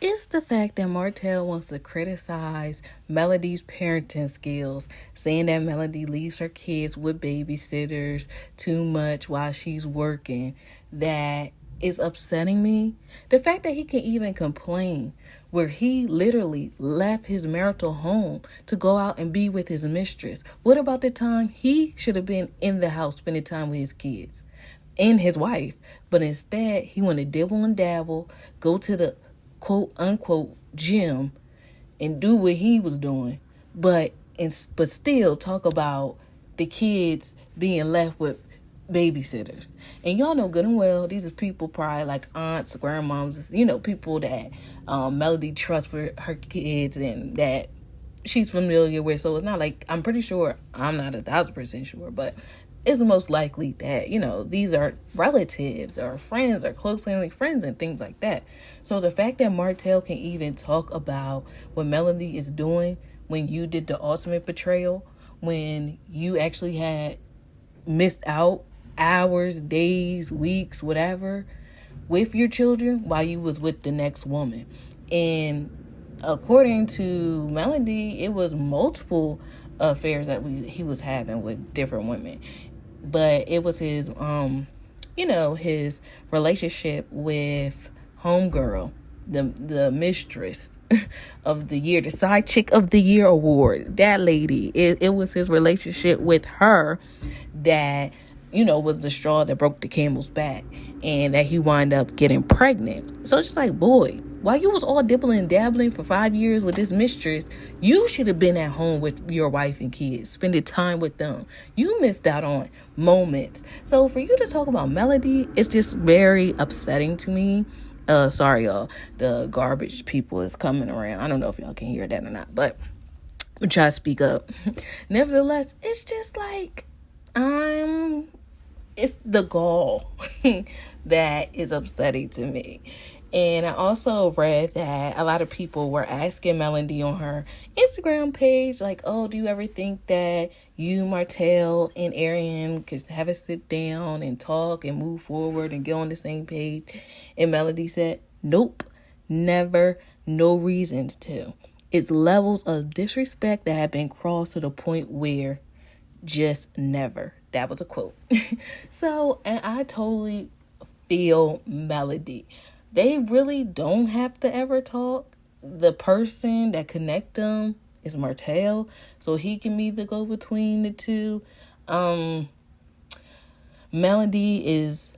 It's the fact that Martell wants to criticize Melody's parenting skills, saying that Melody leaves her kids with babysitters too much while she's working, that is upsetting me. The fact that he can even complain where he literally left his marital home to go out and be with his mistress. What about the time he should have been in the house spending time with his kids and his wife? But instead, he want to dibble and dabble, go to the quote unquote gym and do what he was doing, but still talk about the kids being left with babysitters. And y'all know good and well these are people probably like aunts, grandmoms, people that Melody trusts with her kids and that she's familiar with. So it's not like, I'm pretty sure, I'm not 1,000% sure, but it's most likely that, these are relatives or friends or close family friends and things like that. So the fact that Martell can even talk about what Melody is doing when you did the ultimate betrayal, when you actually had missed out hours, days, weeks, whatever, with your children while you was with the next woman. And according to Melody, it was multiple affairs that he was having with different women. But it was his, his relationship with homegirl, the mistress of the year, the side chick of the year award. That lady, it was his relationship with her that, was the straw that broke the camel's back, and that he wound up getting pregnant. So it's just like, boy, while you was all dibbling and dabbling for 5 years with this mistress, you should have been at home with your wife and kids, spending time with them. You missed out on moments. So for you to talk about Melody, it's just very upsetting to me. Sorry, y'all. The garbage people is coming around. I don't know if y'all can hear that or not, but I'm trying to speak up. Nevertheless, it's just like, it's the gall that is upsetting to me. And I also read that a lot of people were asking Melody on her Instagram page, like, oh, do you ever think that you, Martell, and Arian could have a sit down and talk and move forward and get on the same page? And Melody said, nope, never, no reasons to. It's levels of disrespect that have been crossed to the point where just never. That was a quote. So, and I totally feel Melody. They really don't have to ever talk. The person that connect them is Martell, so he can be the go-between the two. Melody is,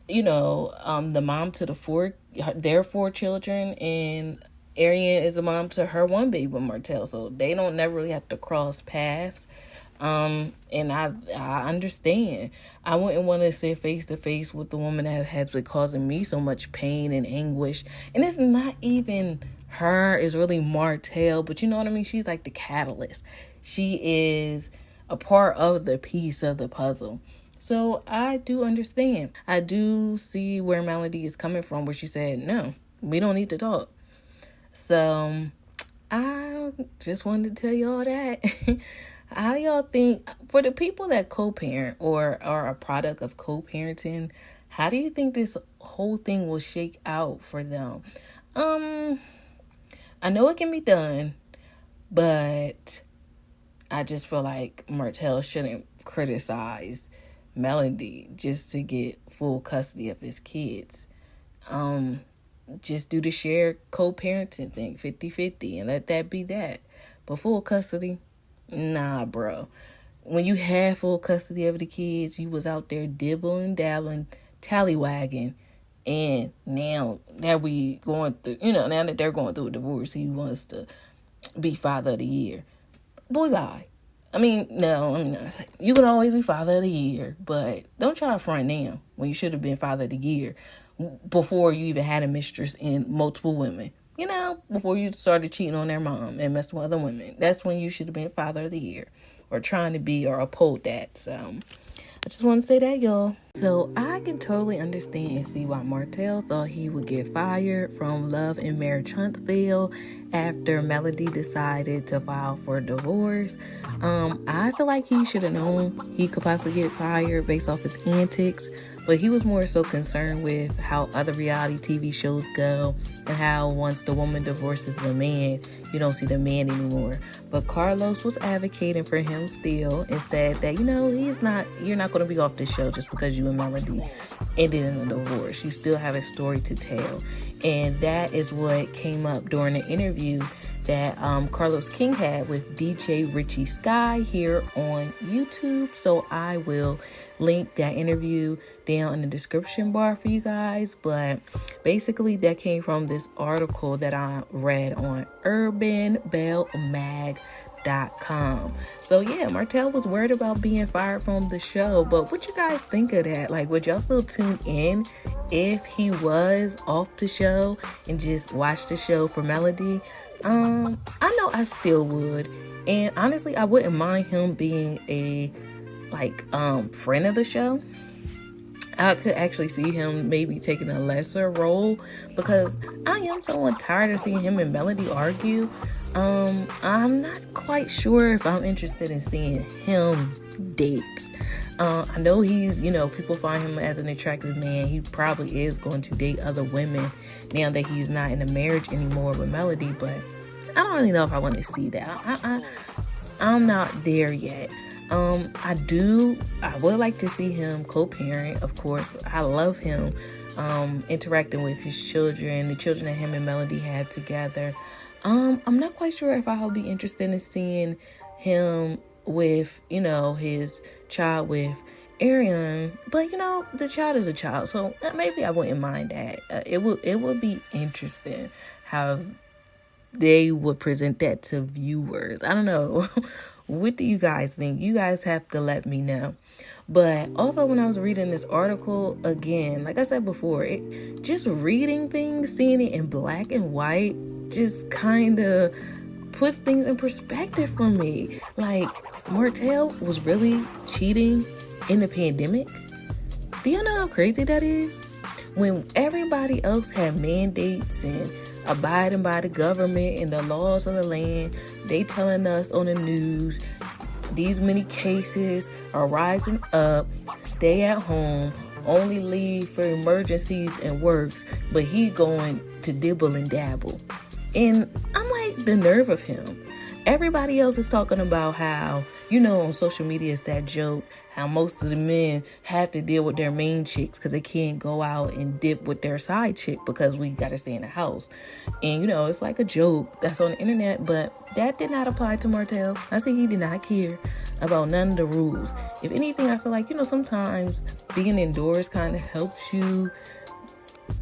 the mom to their 4 children, and Arian is a mom to her 1 baby with Martell, so they don't never really have to cross paths. And I understand. I wouldn't want to sit face to face with the woman that has been causing me so much pain and anguish. And it's not even her, it's really Martell, but you know what I mean? She's like the catalyst. She is a part of the piece of the puzzle. So I do understand. I do see where Melody is coming from, where she said, no, we don't need to talk. So I just wanted to tell y'all that. How y'all think, for the people that co-parent or are a product of co-parenting, how do you think this whole thing will shake out for them? I know it can be done, but I just feel like Martell shouldn't criticize Melody just to get full custody of his kids. Just do the shared co-parenting thing, 50-50, and let that be that. But full custody, nah, bro. When you had full custody of the kids, you was out there dibbling, dabbling, tallywagging, and now that we going through, now that they're going through a divorce, he wants to be father of the year. Boy, bye. You can always be father of the year, but don't try to front now when you should have been father of the year before you even had a mistress and multiple women. Before you started cheating on their mom and messing with other women. That's when you should have been father of the year or trying to be or uphold that. So I just want to say that, y'all. So I can totally understand and see why Martell thought he would get fired from Love and Marriage Huntsville after Melody decided to file for divorce. I feel like he should have known he could possibly get fired based off his antics, but he was more so concerned with how other reality TV shows go and how once the woman divorces the man, you don't see the man anymore. But Carlos was advocating for him still and said that, you're not going to be off the show just because you and Melody ended in a divorce. You still have a story to tell. And that is what came up during the interview that Carlos King had with DJ Richie Sky here on YouTube. So I will link that interview down in the description bar for you guys. But basically that came from this article that I read on urbanbellmag.com. So yeah, Martell was worried about being fired from the show, but what you guys think of that? Like, would y'all still tune in if he was off the show and just watch the show for Melody? I know I still would, and honestly I wouldn't mind him being a friend of the show. I could actually see him maybe taking a lesser role because I am somewhat tired of seeing him and Melody argue. I'm not quite sure if I'm interested in seeing him date. I know he's, people find him as an attractive man. He probably is going to date other women now that he's not in a marriage anymore with Melody, but I don't really know if I want to see that. I'm not there yet. I would like to see him co-parent, of course. I love him interacting with his children, the children that him and Melody have together. I'm not quite sure if I'll be interested in seeing him with, his child with Arian, but the child is a child, so maybe I wouldn't mind that. It would be interesting how they would present that to viewers. I don't know. What do you guys think? You guys have to let me know. But also when I was reading this article, again, like I said before, just reading things, seeing it in black and white, just kind of puts things in perspective for me. Like, Martell was really cheating in the pandemic. Do you know how crazy that is? When everybody else had mandates and abiding by the government and the laws of the land, they telling us on the news these many cases are rising up, stay at home, only leave for emergencies and works, but he going to dibble and dabble. And I'm like, the nerve of him. Everybody else is talking about how, on social media it's that joke, how most of the men have to deal with their main chicks because they can't go out and dip with their side chick because we got to stay in the house. And, it's like a joke that's on the internet, but that did not apply to Martell. I see he did not care about none of the rules. If anything, I feel like, sometimes being indoors kind of helps you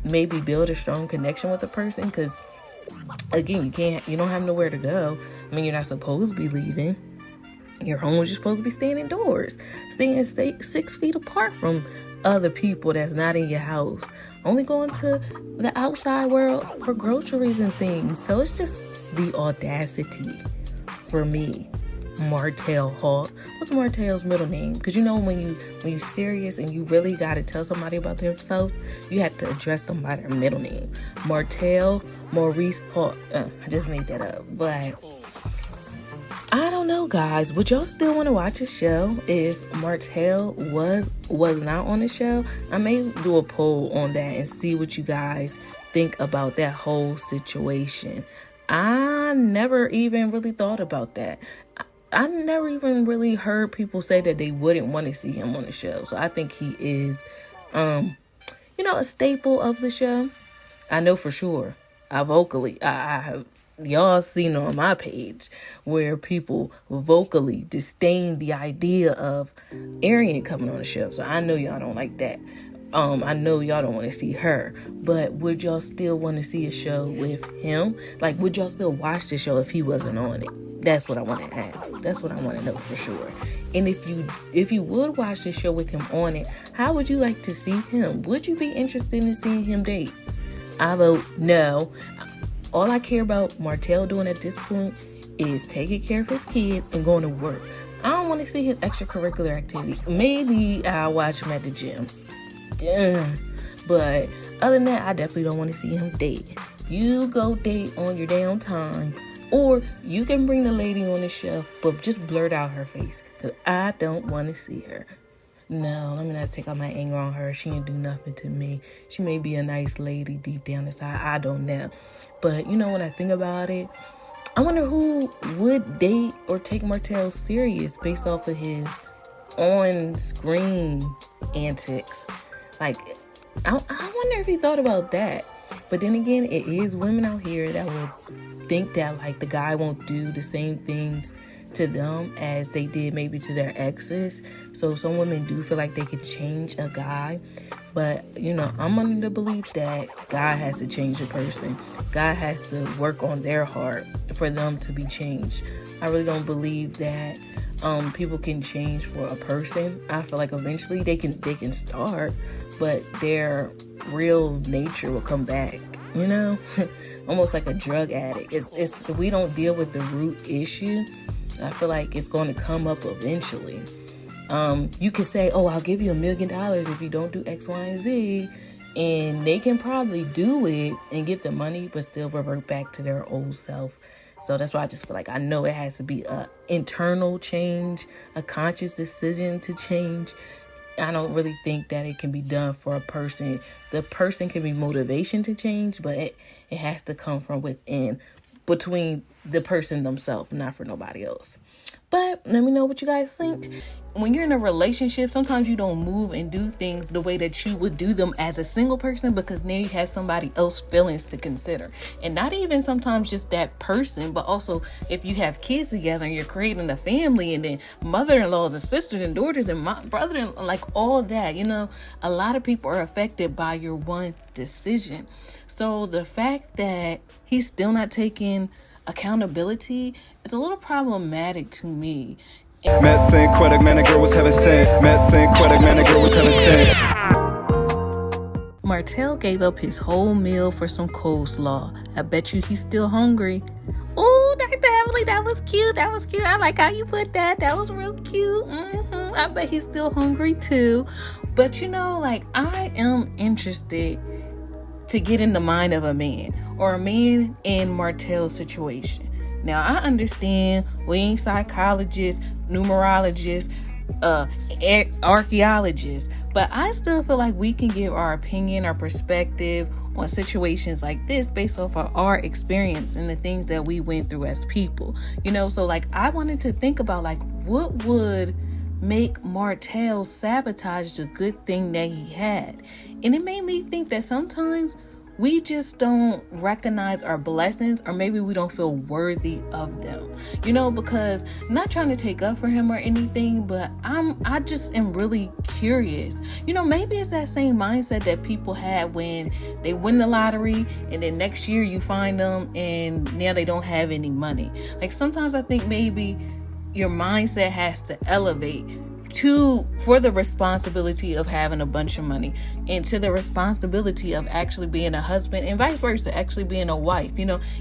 maybe build a strong connection with a person because, again, you don't have nowhere to go. I mean, you're not supposed to be leaving. Your home is just supposed to be staying indoors, staying 6 feet apart from other people that's not in your house, only going to the outside world for groceries and things. So it's just the audacity for me. Martell Holt. What's Martell's middle name? Because when you serious and you really got to tell somebody about themselves, you have to address them by their middle name. Martell Maurice Holt. I just made that up, but I don't know, guys. Would y'all still want to watch a show if Martell was not on the show? I may do a poll on that and see what you guys think about that whole situation. I never even really thought about that. I never even really heard people say that they wouldn't want to see him on the show. So I think he is, a staple of the show. I know for sure. I have, y'all seen on my page where people vocally disdain the idea of Arian coming on the show. So I know y'all don't like that. I know y'all don't want to see her, but would y'all still want to see a show with him? Like, would y'all still watch the show if he wasn't on it? That's what I want to ask. That's what I want to know for sure. And if you would watch the show with him on it, how would you like to see him? Would you be interested in seeing him date? I vote no. All I care about Martell doing at this point is taking care of his kids and going to work. I don't want to see his extracurricular activity. Maybe I'll watch him at the gym. But other than that, I definitely don't want to see him date. You go date on your downtime. Or you can bring the lady on the show, but just blurt out her face. Because I don't want to see her. No, let me not take out my anger on her. She ain't do nothing to me. She may be a nice lady deep down inside. I don't know. But, when I think about it, I wonder who would date or take Martell serious based off of his on-screen antics. Like, I wonder if he thought about that. But then again, it is women out here that will think that, like, the guy won't do the same things to them as they did maybe to their exes. So some women do feel like they can change a guy. But, I'm under the belief that God has to change a person. God has to work on their heart for them to be changed. I really don't believe that people can change for a person. I feel like eventually they can start, but their real nature will come back. Almost like a drug addict. It's if we don't deal with the root issue, I feel like it's going to come up eventually. You could say, oh, I'll give you $1 million if you don't do X, Y, and Z. And they can probably do it and get the money, but still revert back to their old self. So that's why I just feel like I know it has to be an internal change, a conscious decision to change. I don't really think that it can be done for a person. The person can be motivation to change, but it has to come from within, between the person themselves, not for nobody else. But let me know what you guys think. When you're in a relationship, sometimes you don't move and do things the way that you would do them as a single person, because now you have somebody else's feelings to consider. And not even sometimes just that person, but also if you have kids together and you're creating a family, and then mother-in-laws and sisters and daughters and brother-in-law, like all that, a lot of people are affected by your one decision. So the fact that he's still not taking accountability is a little problematic to me. Medicine, Quebec, man, the girl was heaven sent. Medicine, Quebec, man, the girl was heaven sent. Martell gave up his whole meal for some coleslaw. I bet you he's still hungry. Ooh, Dr. Heavenly, that was cute. I like how you put that. That was real cute. I bet he's still hungry too. But I am interested to get in the mind of a man, or a man in Martell's situation. Now, I understand we ain't psychologists, numerologists, archaeologists, but I still feel like we can give our opinion, our perspective on situations like this based off of our experience and the things that we went through as people. So I wanted to think about what would make Martell sabotage the good thing that he had. And it made me think that sometimes we just don't recognize our blessings, or maybe we don't feel worthy of them, because I'm not trying to take up for him or anything, but I just am really curious. Maybe it's that same mindset that people had when they win the lottery and then next year you find them and now they don't have any money. Like sometimes I think maybe your mindset has to elevate for the responsibility of having a bunch of money, and to the responsibility of actually being a husband, and vice versa, actually being a wife.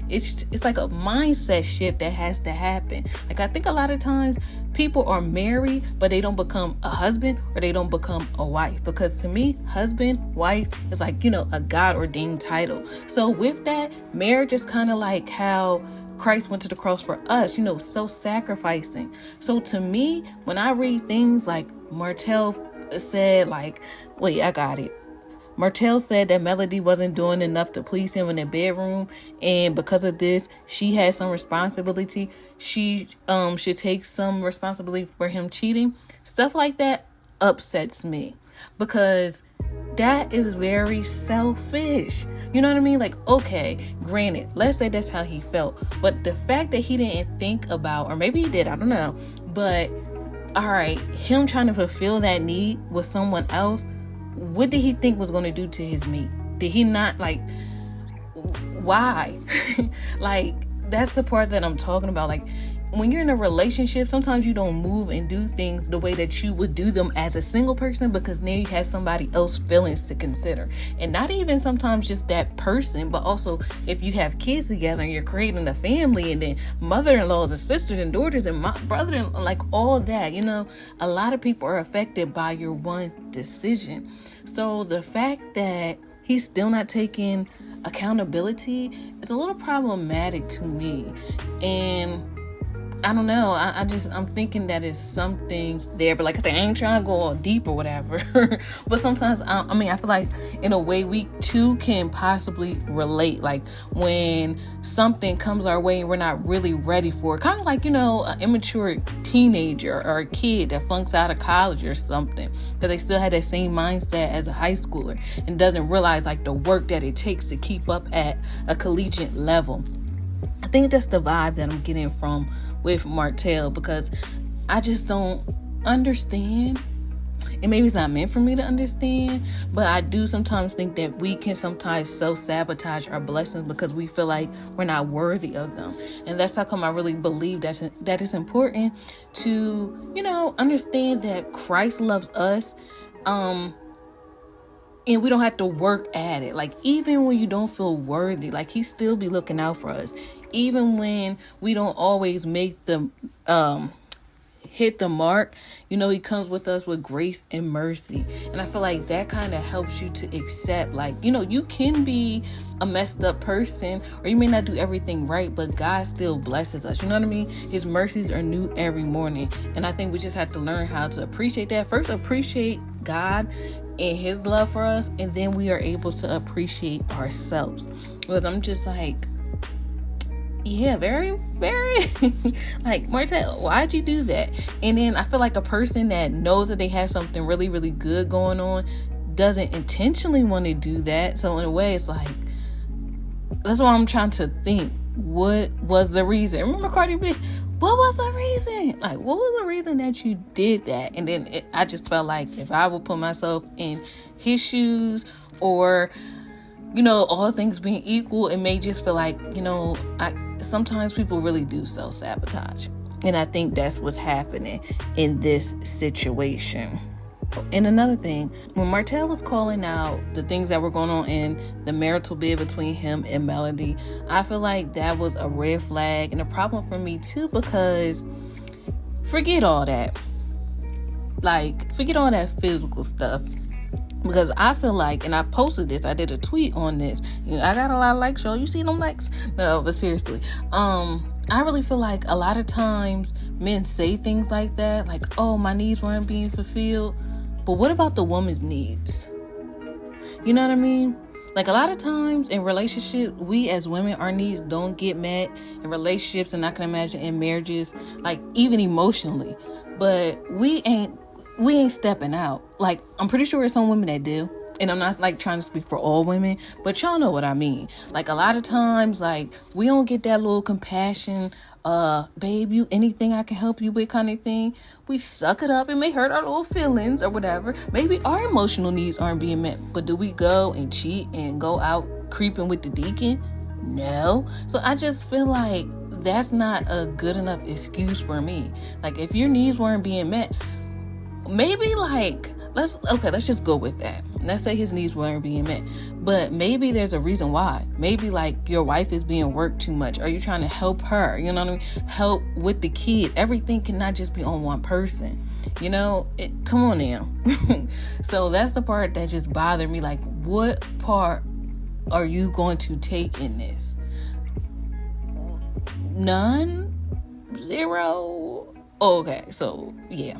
It's like a mindset shift that has to happen. Like I think a lot of times people are married, but they don't become a husband or they don't become a wife. Because to me, husband, wife is like, a God ordained title. So with that, marriage is kind of like how Christ went to the cross for us, self-sacrificing. So to me, when I read things like Martell said, Martell said that Melody wasn't doing enough to please him in the bedroom, and because of this, she had some responsibility. She should take some responsibility for him cheating. Stuff like that upsets me, because that is very selfish. You know what I mean? Like, okay, granted, let's say that's how he felt. But the fact that he didn't think about, or maybe he did, I don't know. But, all right, him trying to fulfill that need with someone else, what did he think was going to do to his meat? Did he not, why? That's the part that I'm talking about. when you're in a relationship, sometimes you don't move and do things the way that you would do them as a single person, because now you have somebody else's feelings to consider. And not even sometimes just that person, but also if you have kids together and you're creating a family, and then mother-in-laws and sisters and daughters and brother, like all that, a lot of people are affected by your one decision. So the fact that he's still not taking accountability is a little problematic to me. And I don't know. I'm thinking that it's something there. But like I said, I ain't trying to go all deep or whatever. But sometimes, I feel like in a way we too can possibly relate. Like when something comes our way and we're not really ready for it. Kind of like, an immature teenager or a kid that flunks out of college or something. Because they still had that same mindset as a high schooler and doesn't realize like the work that it takes to keep up at a collegiate level. I think that's the vibe that I'm getting from with Martell, because I just don't understand. And maybe it's not meant for me to understand, but I do sometimes think that we can sometimes self-sabotage our blessings because we feel like we're not worthy of them. And that's how come I really believe that it's important to, understand that Christ loves us. And we don't have to work at it. Like, even when you don't feel worthy, like, he still be looking out for us. Even when we don't always make the hit the mark, he comes with us with grace and mercy. And I feel like that kind of helps you to accept, like, you can be a messed up person, or you may not do everything right, but God still blesses us. You know what I mean? His mercies are new every morning. And I think we just have to learn how to appreciate that. First, appreciate God and his love for us, and then we are able to appreciate ourselves. Because I'm just like, yeah, very, very like, Martell, why'd you do that? And then I feel like a person that knows that they have something really, really good going on doesn't intentionally want to do that. So in a way, it's like, that's why I'm trying to think, what was the reason? Remember Cardi B? What was the reason? Like, what was the reason that you did that? And then I just felt like if I would put myself in his shoes, or, all things being equal, it may just feel like, sometimes people really do self-sabotage. And I think that's what's happening in this situation. And another thing, when Martell was calling out the things that were going on in the marital bid between him and Melody, I feel like that was a red flag and a problem for me too, because forget all that. Like, forget all that physical stuff. Because I feel like, and I posted this, I did a tweet on this. I got a lot of likes, y'all. You see them likes? No, but seriously. I really feel like a lot of times men say things like that, like, oh, my needs weren't being fulfilled. But what about the woman's needs? You know what I mean? Like, a lot of times in relationships, we as women, our needs don't get met in relationships, and I can imagine in marriages, like even emotionally. But we ain't stepping out. Like, I'm pretty sure there's some women that do. And I'm not like trying to speak for all women, but y'all know what I mean. Like, a lot of times, like, we don't get that little compassion, babe, anything I can help you with kind of thing. We suck it up. It may hurt our little feelings or whatever. Maybe our emotional needs aren't being met, but do we go and cheat and go out creeping with the deacon? No. So I just feel like that's not a good enough excuse for me. Like, if your needs weren't being met, maybe like, let's just go with that. Let's say his needs weren't being met, but maybe there's a reason why. Maybe like your wife is being worked too much. Are you trying to help her? You know what I mean? Help with the kids. Everything cannot just be on one person. Come on now. So that's the part that just bothered me. Like, what part are you going to take in this? None? Zero? Okay, so yeah.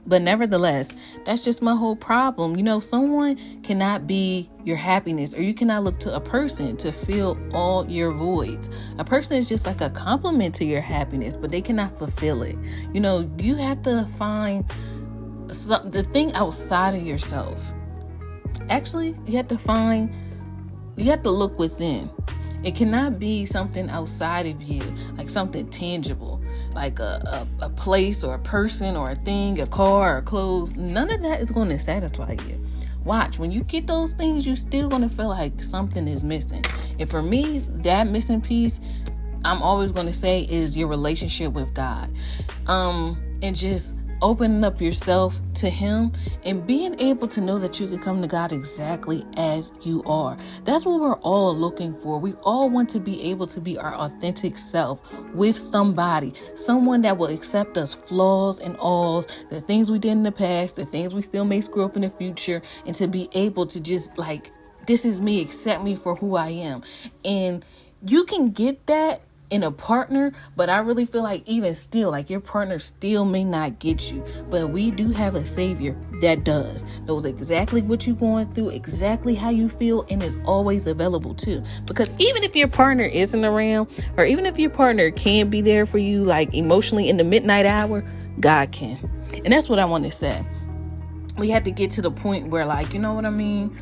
But nevertheless, that's just my whole problem. Someone cannot be your happiness, or you cannot look to a person to fill all your voids. A person is just like a complement to your happiness, but they cannot fulfill it. You have to find the thing outside of yourself. Actually, you have to look within. It cannot be something outside of you, like something tangible, like a place or a person or a thing, a car or clothes. None of that is going to satisfy you. Watch, when you get those things, you're still going to feel like something is missing. And for me, that missing piece I'm always going to say is your relationship with God. And just opening up yourself to him and being able to know that you can come to God exactly as you are. That's what we're all looking for. We all want to be able to be our authentic self with somebody, someone that will accept us flaws and alls, the things we did in the past, the things we still may screw up in the future, and to be able to just like, this is me, accept me for who I am. And you can get that in a partner, but I really feel like even still, like your partner still may not get you, but we do have a savior that knows exactly what you're going through, exactly how you feel, and is always available too. Because even if your partner isn't around, or even if your partner can't be there for you, like emotionally in the midnight hour, God can. And that's what I want to say. We had to get to the point where, like, you know what I mean?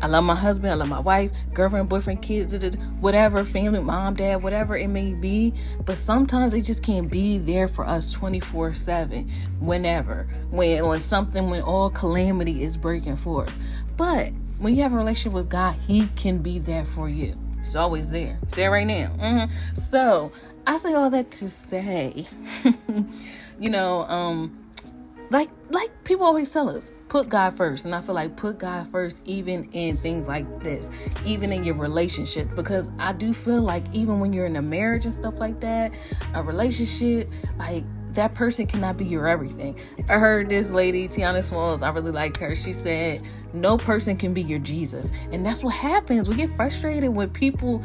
I love my husband, I love my wife, girlfriend, boyfriend, kids, whatever, family, mom, dad, whatever it may be. But sometimes they just can't be there for us 24/7, whenever, when all calamity is breaking forth. But when you have a relationship with God, he can be there for you. He's always there. He's there right now. So I say all that to say, like people always tell us, put God first. And I feel like put God first even in things like this, even in your relationships, because I do feel like even when you're in a marriage and stuff like that, a relationship, like that person cannot be your everything. I heard this lady, Tiana Smalls, I really like her. She said, no person can be your Jesus. And that's what happens. We get frustrated when people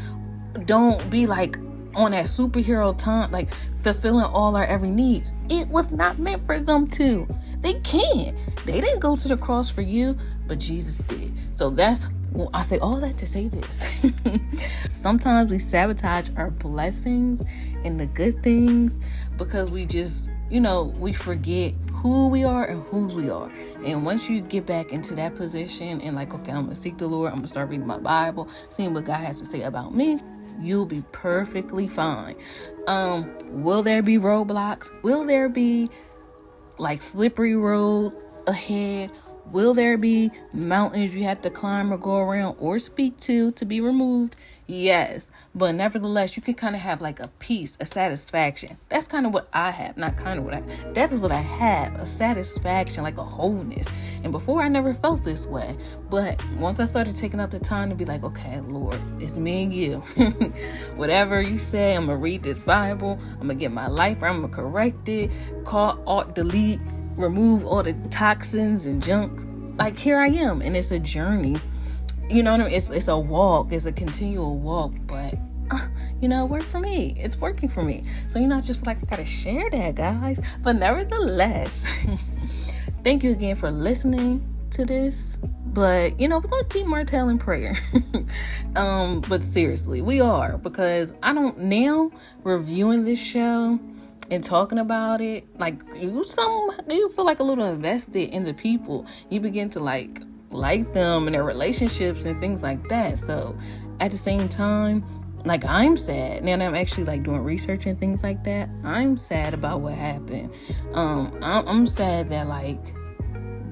don't be like on that superhero time, like fulfilling all our every needs. It was not meant for them to. They can't. They didn't go to the cross for you, but Jesus did. So I say all that to say this. Sometimes we sabotage our blessings and the good things because we just, we forget who we are and whose we are. And once you get back into that position and like, okay, I'm going to seek the Lord, I'm going to start reading my Bible, seeing what God has to say about me, you'll be perfectly fine. Will there be roadblocks? Will there be like slippery roads ahead? Will there be mountains you have to climb or go around or speak to be removed? Yes. But nevertheless, you can kind of have like a peace, a satisfaction. That's kind of what I have. That is what I have. A satisfaction, like a wholeness. And before I never felt this way. But once I started taking out the time to be like, okay, Lord, it's me and you. Whatever you say, I'm going to read this Bible. I'm going to get my life right. I'm going to correct it. Call, alt, delete, remove all the toxins and junk. Like here I am. And it's a journey. You know what I mean? It's a walk. It's a continual walk. But, it worked for me. It's working for me. So, I just feel like I got to share that, guys. But nevertheless, thank you again for listening to this. But, we're going to keep Martell in prayer. But seriously, we are. Because now reviewing this show and talking about it, like, you feel like a little invested in the people. You begin to like them and their relationships and things like that. So at the same time, like, I'm sad now that I'm actually like doing research and things like that. I'm sad about what happened. I'm sad that like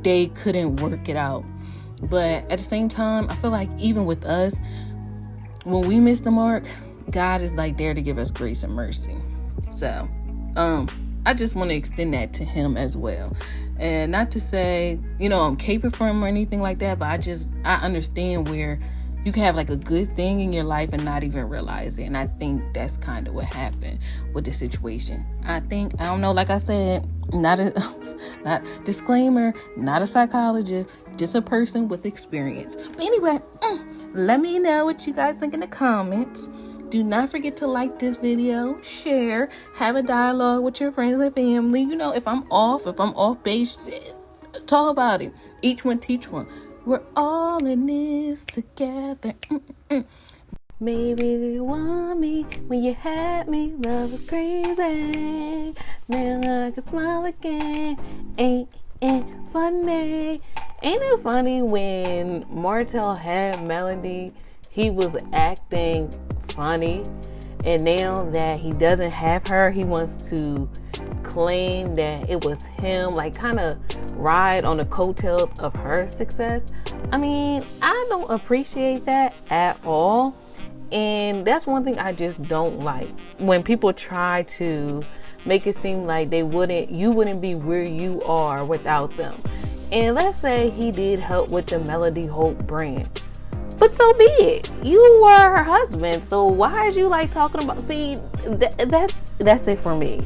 they couldn't work it out. But at the same time, I feel like even with us, when we miss the mark, God is like there to give us grace and mercy. So I just want to extend that to him as well. And not to say, I'm caping from him or anything like that, but I understand where you can have like a good thing in your life and not even realize it. And I think that's kind of what happened with the situation. I don't know, like I said, not disclaimer, not a psychologist, just a person with experience. But anyway, let me know what you guys think in the comments. Do not forget to like this video, share, have a dialogue with your friends and family. If I'm off base, talk about it. Each one teach one. We're all in this together. Maybe you want me when you had me. Love was crazy. Now I can smile again. Ain't it funny? Ain't it funny when Martell had Melody, he was acting funny, and now that he doesn't have her, he wants to claim that it was him, like kind of ride on the coattails of her success. I don't appreciate that at all. And that's one thing I just don't like, when people try to make it seem like you wouldn't be where you are without them. And let's say he did help with the Martell Holt brand, but so be it. You were her husband, so why is you like talking about? See, that's it for me.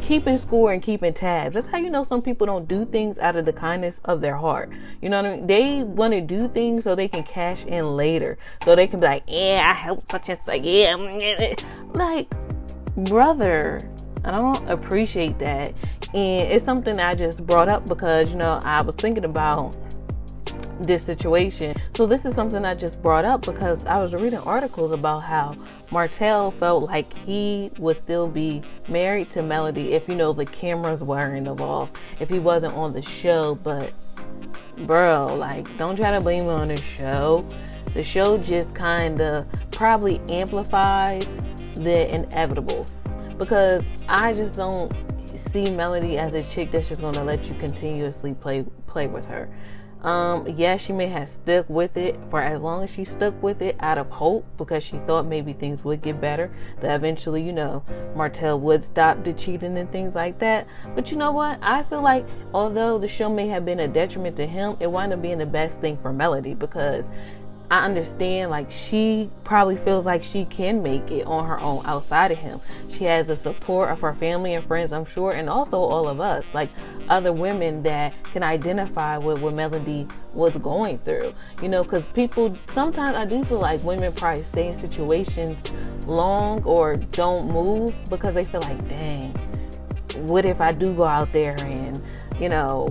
Keeping score and keeping tabs. That's how you know some people don't do things out of the kindness of their heart. You know what I mean? They want to do things so they can cash in later, so they can be like, yeah, I helped such and such. Yeah, like, brother, I don't appreciate that. And it's something I just brought up because, I was thinking about this situation. So this is something I just brought up because I was reading articles about how Martell felt like he would still be married to Melody if, the cameras weren't involved, if he wasn't on the show. But bro, like, don't try to blame it on the show. The show just kind of probably amplified the inevitable, because I just don't see Melody as a chick that's just going to let you continuously play with her. Yeah, she may have stuck with it for as long as she stuck with it out of hope, because she thought maybe things would get better, that eventually, Martell would stop the cheating and things like that. But you know what? I feel like although the show may have been a detriment to him, it wound up being the best thing for Melody, because I understand, like, she probably feels like she can make it on her own outside of him. She has the support of her family and friends, I'm sure, and also all of us, like other women that can identify with what Melody was going through. Because people, sometimes I do feel like women probably stay in situations long or don't move because they feel like, dang, what if I do go out there and,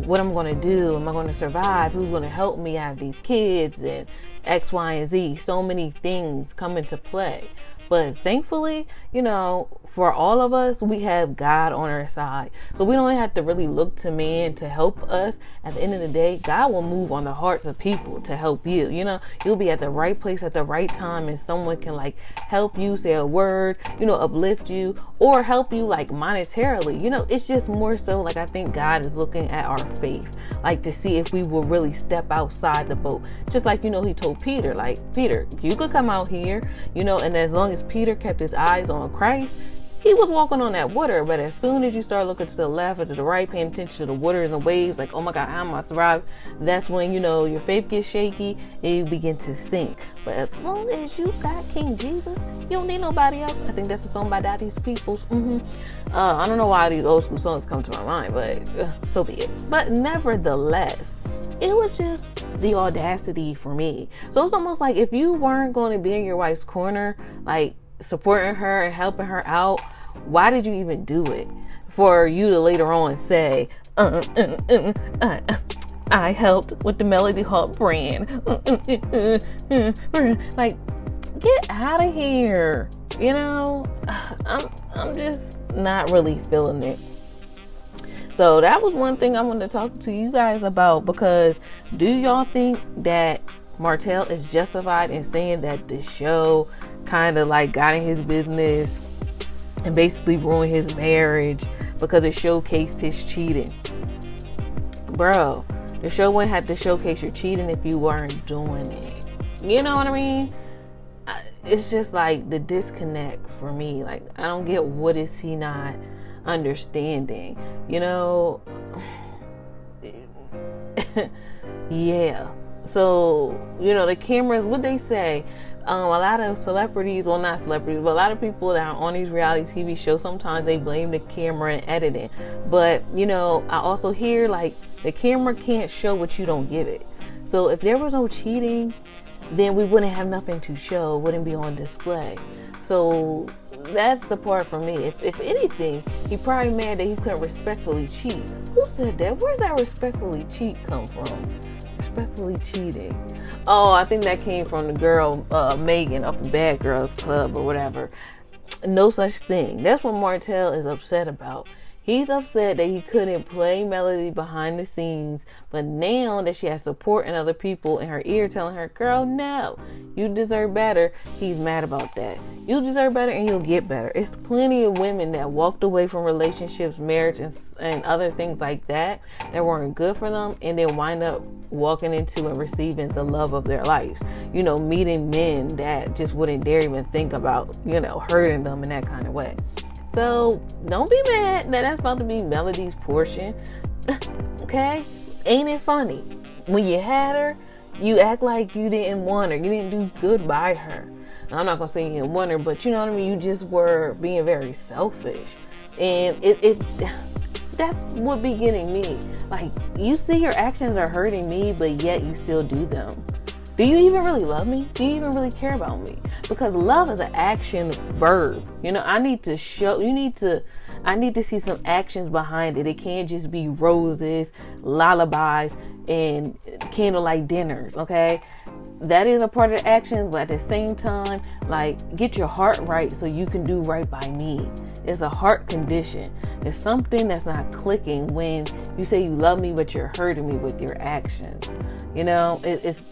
what am I going to do? Am I going to survive? Who's going to help me have these kids? And X, Y, and Z. So many things come into play. But thankfully, for all of us, we have God on our side. So we don't have to really look to man to help us. At the end of the day, God will move on the hearts of people to help you. You'll be at the right place at the right time, and someone can like help you, say a word, uplift you, or help you like monetarily. It's just more so like I think God is looking at our faith, like to see if we will really step outside the boat. Just like, he told Peter, like, Peter, you could come out here, and as long as Peter kept his eyes on Christ, he was walking on that water. But as soon as you start looking to the left or to the right, paying attention to the waters and the waves, like, oh my God, how am I survive? That's when, your faith gets shaky and you begin to sink. But as long as you got King Jesus, you don't need nobody else. I think that's a song by Daddy's Peoples. I don't know why these old school songs come to my mind, but so be it. But nevertheless, it was just the audacity for me. So it's almost like if you weren't going to be in your wife's corner, like supporting her and helping her out, why did you even do it? For you to later on say, I helped with the Martell Holt brand. Like, get out of here. I'm just not really feeling it. So that was one thing I wanted to talk to you guys about, because do y'all think that Martell is justified in saying that the show kind of like got in his business and basically ruined his marriage because it showcased his cheating? Bro, the show wouldn't have to showcase your cheating if you weren't doing it. You know what I mean? It's just like the disconnect for me. Like, I don't get, what is he not understanding? Yeah. So, the cameras, what they say, a lot of celebrities, well, not celebrities, but a lot of people that are on these reality TV shows, sometimes they blame the camera and editing. But, I also hear like the camera can't show what you don't give it. So if there was no cheating, then we wouldn't have nothing to show, wouldn't be on display. So that's the part for me. If anything, he probably mad that he couldn't respectfully cheat. Who said that? Where's that respectfully cheat come from? Respectfully cheating. Oh, I think that came from the girl Megan of the Bad Girls Club or whatever. No such thing. That's what Martell is upset about. He's upset that he couldn't play Melody behind the scenes, but now that she has support and other people in her ear telling her, girl, no, you deserve better, he's mad about that. You deserve better and you'll get better. It's plenty of women that walked away from relationships, marriage, and other things like that weren't good for them, and then wind up walking into and receiving the love of their lives. You know, meeting men that just wouldn't dare even think about, you know, hurting them in that kind of way. So don't be mad that that's about to be Melody's portion. Okay? Ain't it funny? When you had her, you act like you didn't want her. You didn't do good by her. Now, I'm not going to say you didn't want her, but you know what I mean? You just were being very selfish. And that's what be getting me. Like, you see your actions are hurting me, but yet you still do them. Do you even really love me? Do you even really care about me? Because love is an action verb. You know, I need to see some actions behind it. It can't just be roses, lullabies, and candlelight dinners, okay? That is a part of the action, but at the same time, like, get your heart right so you can do right by me. It's a heart condition. It's something that's not clicking when you say you love me, but you're hurting me with your actions. You know, it's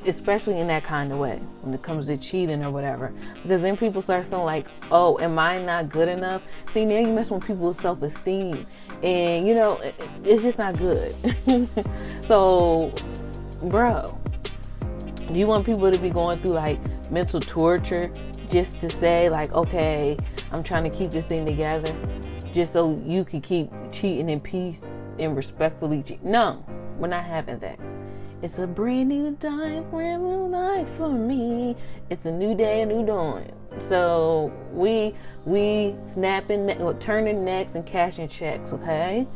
especially in that kind of way when it comes to cheating or whatever, because then people start feeling like, oh, am I not good enough? See, now you mess with people's self-esteem, and you know, it's just not good. So, bro, do you want people to be going through like mental torture just to say like, okay, I'm trying to keep this thing together just so you can keep cheating in peace and respectfully cheat? No, we're not having that. It's a brand new time, brand new life for me. It's a new day, a new dawn. So we snapping, turning necks and cashing checks, okay?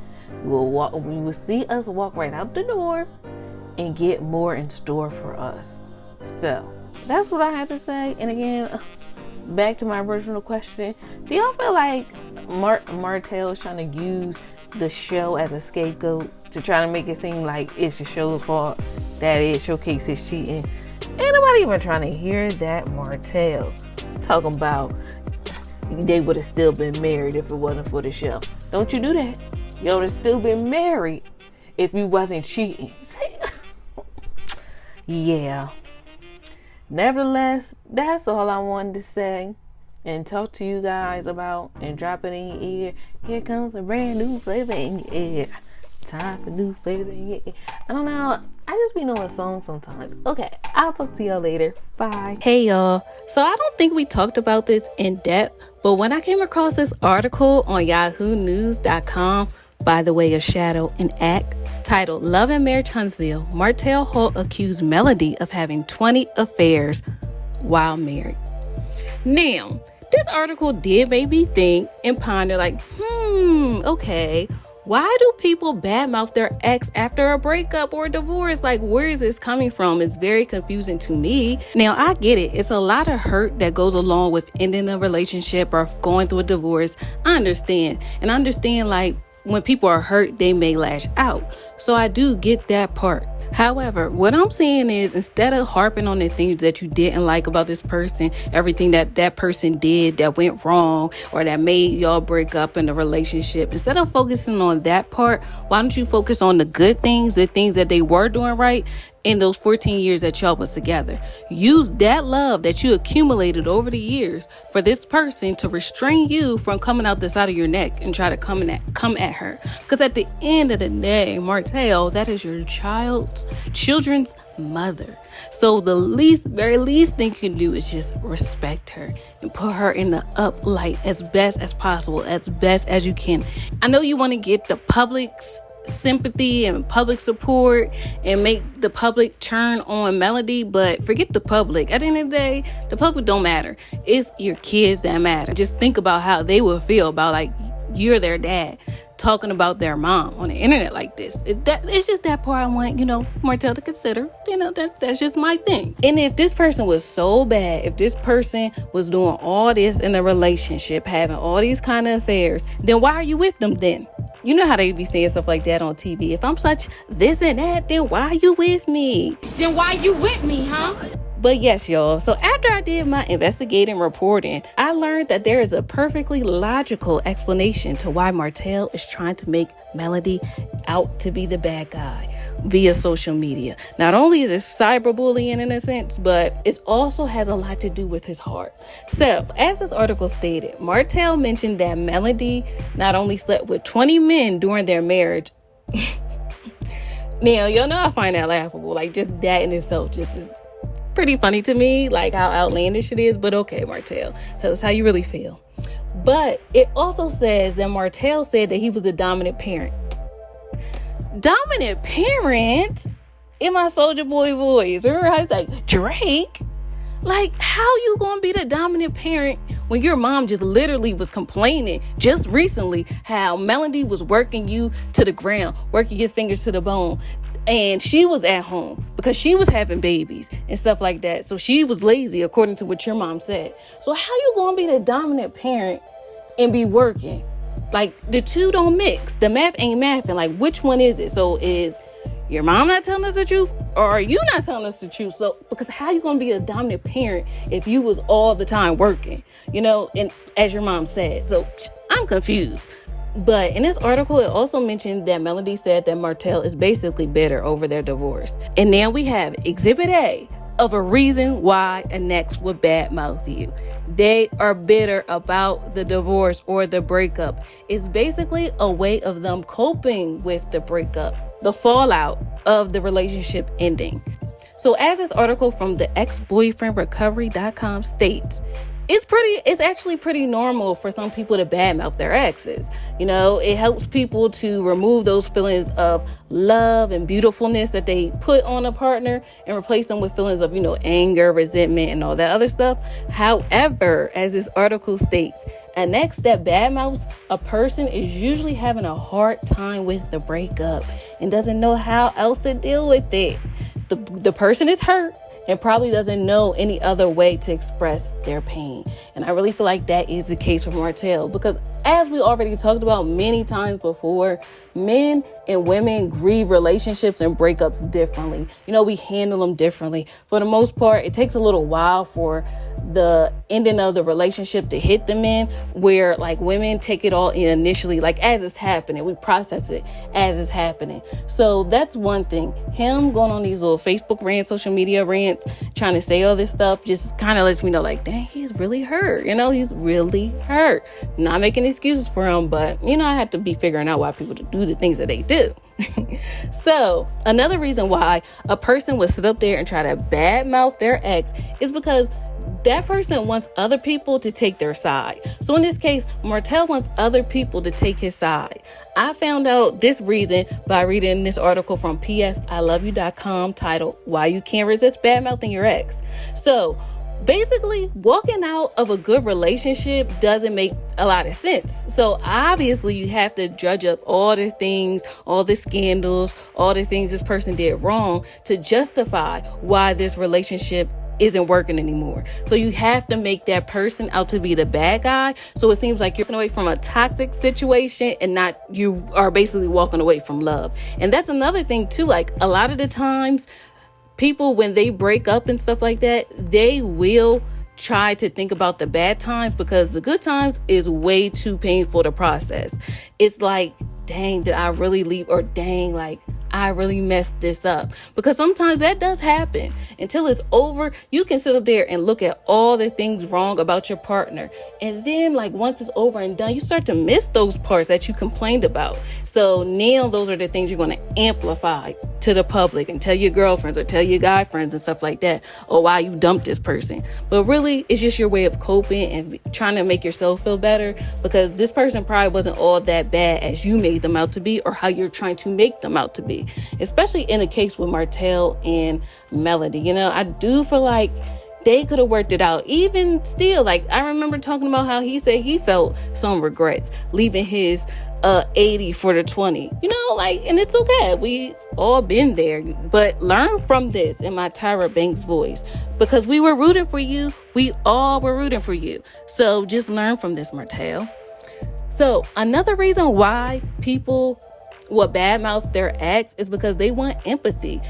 You will see us walk right out the door and get more in store for us. So that's what I had to say. And again, back to my original question. Do y'all feel like Martell is trying to use the show as a scapegoat to try to make it seem like it's the show's fault that it showcases cheating? Ain't nobody even trying to hear that. Martell talking about they would have still been married if it wasn't for the show. Don't you do that. You would have still been married if you wasn't cheating. Yeah. Nevertheless, that's all I wanted to say and talk to you guys about and drop it in your ear. Here comes a brand new flavor in your ear. Time for new flavor in your ear. I don't know. I just be knowing songs sometimes. Okay, I'll talk to y'all later. Bye. Hey y'all. So I don't think we talked about this in depth, but when I came across this article on yahoonews.com by the way of Shadow and Act, titled Love and Marriage Huntsville, Martell Holt accused Melody of having 20 affairs while married. Now, this article did make me think and ponder like, okay, why do people badmouth their ex after a breakup or a divorce? Like, where is this coming from? It's very confusing to me. Now, I get it. It's a lot of hurt that goes along with ending a relationship or going through a divorce. I understand. And I understand, like, when people are hurt, they may lash out. So I do get that part. However, what I'm saying is, instead of harping on the things that you didn't like about this person, everything that person did that went wrong or that made y'all break up in the relationship, instead of focusing on that part, why don't you focus on the good things, the things that they were doing right in those 14 years that y'all was together? Use that love that you accumulated over the years for this person to restrain you from coming out the side of your neck and try to come at her. Because at the end of the day, Martell, that is your children's mother. So the very least thing you can do is just respect her and put her in the uplight as best as possible, as best as you can. I know you want to get the public's sympathy and public support and make the public turn on Melody, but forget the public. At the end of the day, the public don't matter. It's your kids that matter. Just think about how they would feel about, like, you're their dad talking about their mom on the internet like this. It's just that part I want, Martell to consider. That's just my thing. And if this person was so bad, if this person was doing all this in a relationship, having all these kind of affairs, then why are you with them then? You know how they be saying stuff like that on TV. If I'm such this and that, then why are you with me? Then why you with me, huh? But yes, y'all. So after I did my investigating reporting, I learned that there is a perfectly logical explanation to why Martell is trying to make Melody out to be the bad guy via social media. Not only is it cyberbullying in a sense, but it also has a lot to do with his heart. So, as this article stated, Martell mentioned that Melody not only slept with 20 men during their marriage. Now, y'all know I find that laughable. Like, just that in itself just is pretty funny to me, like how outlandish it is. But okay, Martell, tell us how you really feel. But it also says that Martell said that he was a dominant parent. Dominant parent in my Soulja Boy voice. Remember how he's like, Drake? Like, how you gonna be the dominant parent when your mom just literally was complaining just recently how Melody was working you to the ground, working your fingers to the bone, and she was at home because she was having babies and stuff like that. So she was lazy, according to what your mom said. So how you gonna be the dominant parent and be working? Like, the two don't mix. The math ain't mathing. Like, which one is it? So is your mom not telling us the truth, or are you not telling us the truth? So, because how you gonna be a dominant parent if you was all the time working, and as your mom said? So I'm confused. But in this article, it also mentioned that Melody said that Martell is basically bitter over their divorce. And now we have Exhibit A of a reason why an ex would badmouth you. They are bitter about the divorce or the breakup. It's basically a way of them coping with the breakup, the fallout of the relationship ending. So as this article from the exboyfriendrecovery.com states, it's actually pretty normal for some people to badmouth their exes. It helps people to remove those feelings of love and beautifulness that they put on a partner and replace them with feelings of, anger, resentment, and all that other stuff. However, as this article states, an ex that badmouths a person is usually having a hard time with the breakup and doesn't know how else to deal with it. The person is hurt and probably doesn't know any other way to express their pain. And I really feel like that is the case with Martell, because as we already talked about many times before, men and women grieve relationships and breakups differently. We handle them differently. For the most part, it takes a little while for the ending of the relationship to hit the men, where like women take it all in initially, like as it's happening. We process it as it's happening. So that's one thing. Him going on these little Facebook rants, social media rants, trying to say all this stuff just kind of lets me know, like, dang, he's really hurt. He's really hurt. Not making excuses for him, but I have to be figuring out why people do the things that they do. So another reason why a person would sit up there and try to badmouth their ex is because that person wants other people to take their side. So in this case, Martell wants other people to take his side. I found out this reason by reading this article from psiloveyou.com titled Why You Can't Resist Badmouthing Your Ex. So basically, walking out of a good relationship doesn't make a lot of sense. So obviously you have to judge up all the things, all the scandals, all the things this person did wrong to justify why this relationship isn't working anymore. So you have to make that person out to be the bad guy. So it seems like you're walking away from a toxic situation and not, you are basically walking away from love. And that's another thing too. Like, a lot of the times people, when they break up and stuff like that, they will try to think about the bad times, because the good times is way too painful to process. It's like, dang, did I really leave? Or dang, like, I really messed this up. Because sometimes that does happen. Until it's over, you can sit up there and look at all the things wrong about your partner. And then, like, once it's over and done, you start to miss those parts that you complained about. So now those are the things you're going to amplify to the public and tell your girlfriends or tell your guy friends and stuff like that, or why you dumped this person. But really, it's just your way of coping and trying to make yourself feel better, because this person probably wasn't all that bad as you made them out to be, or how you're trying to make them out to be. Especially in the case with Martell and Melody. I do feel like they could have worked it out. Even still, like, I remember talking about how he said he felt some regrets leaving his 80 for the 20, and it's okay. We all been there, but learn from this in my Tyra Banks voice, because we were rooting for you. We all were rooting for you. So just learn from this, Martell. So another reason why people will badmouth their ex is because they want empathy.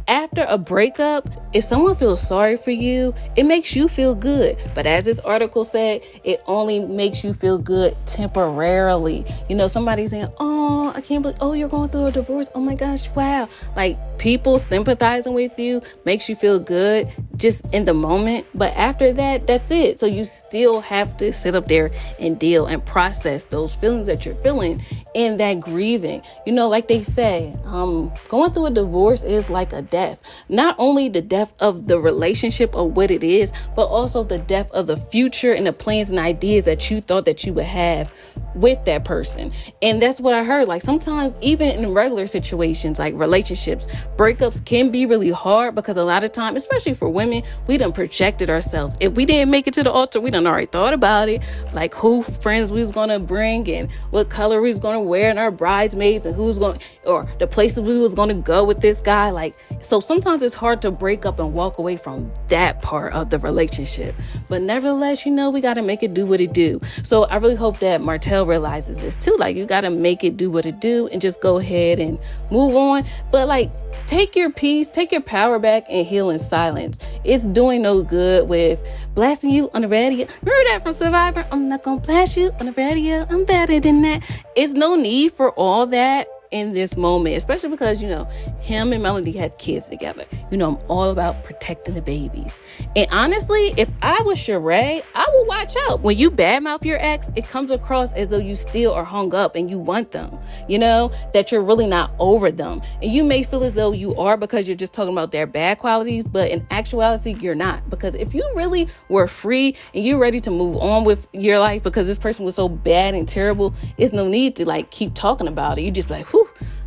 After a breakup, if someone feels sorry for you, it makes you feel good. But as this article said, it only makes you feel good temporarily. Somebody's saying, oh, I can't believe, oh, you're going through a divorce. Oh my gosh, wow. Like, people sympathizing with you makes you feel good just in the moment. But after that, that's it. So you still have to sit up there and deal and process those feelings that you're feeling in that grieving. Like they say, going through a divorce is like a death. Not only the death of the relationship or what it is, but also the death of the future and the plans and ideas that you thought that you would have with that person. And that's what I heard. Like, sometimes even in regular situations, like relationships, breakups can be really hard because a lot of time, especially for women, we done projected ourselves. If we didn't make it to the altar, we done already thought about it, like who friends we was gonna bring and what color we was gonna wear in our bridesmaids and who's going, or the places we was gonna go with this guy. Like, so sometimes it's hard to break up and walk away from that part of the relationship. But nevertheless, we gotta make it do what it do. So I really hope that Martell realizes this too. Like, you gotta make it do what it do and just go ahead and move on. But like, take your peace, take your power back, and heal in silence. It's doing no good with blasting you on the radio. Remember that from Survivor? I'm not gonna blast you on the radio. I'm better than that. It's no need for all that in this moment, especially because, him and Melody have kids together. I'm all about protecting the babies. And honestly, if I was Sheree, I would watch out. When you badmouth your ex, it comes across as though you still are hung up and you want them, that you're really not over them. And you may feel as though you are because you're just talking about their bad qualities, but in actuality, you're not. Because if you really were free and you're ready to move on with your life because this person was so bad and terrible, it's no need to keep talking about it. You just be like, whew,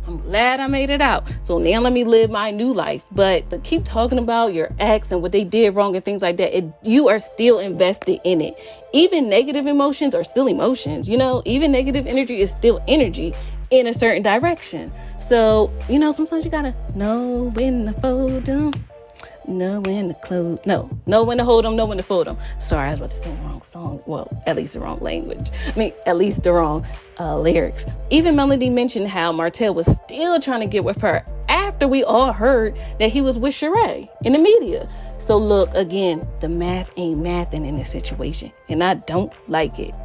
I'm glad I made it out. So now let me live my new life. But to keep talking about your ex and what they did wrong and things like that, you are still invested in it. Even negative emotions are still emotions. Even negative energy is still energy in a certain direction. So, sometimes you gotta know when to fold them. Know when to close. Know when to hold them, know when to fold them. Sorry, I was about to sing the wrong song. Well, at least the wrong language. At least the wrong lyrics. Even Melody mentioned how Martell was still trying to get with her after we all heard that he was with Sheree in the media. So look, again, the math ain't mathing in this situation, and I don't like it.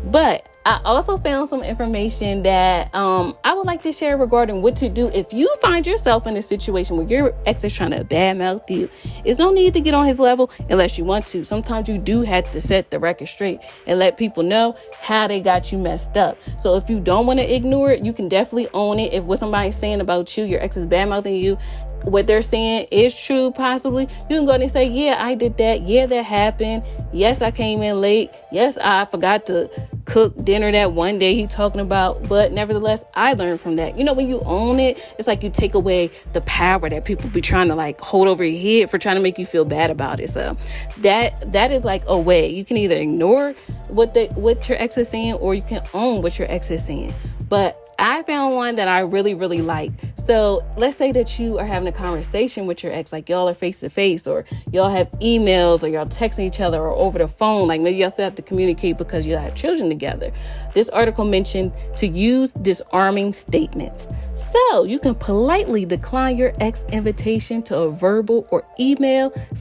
But I also found some information that I would like to share regarding what to do if you find yourself in a situation where your ex is trying to badmouth you. There's no need to get on his level unless you want to. Sometimes you do have to set the record straight and let people know how they got you messed up. So if you don't want to ignore it, you can definitely own it. If what somebody's saying about you, your ex is badmouthing you, what they're saying is true, possibly, you can go ahead and say, yeah, I did that. Yeah, that happened. Yes, I came in late. Yes, I forgot to cook dinner that one day he talking about. But nevertheless, I learned from that. When you own it, it's like you take away the power that people be trying to hold over your head for trying to make you feel bad about it. So that is like a way. You can either ignore what your ex is saying, or you can own what your ex is saying. But I found one that I really, really like. So let's say that you are having a conversation with your ex, like y'all are face to face, or y'all have emails, or y'all texting each other, or over the phone. Like maybe y'all still have to communicate because you have children together. This article mentioned to use disarming statements. So you can politely decline your ex invitation to a verbal or email /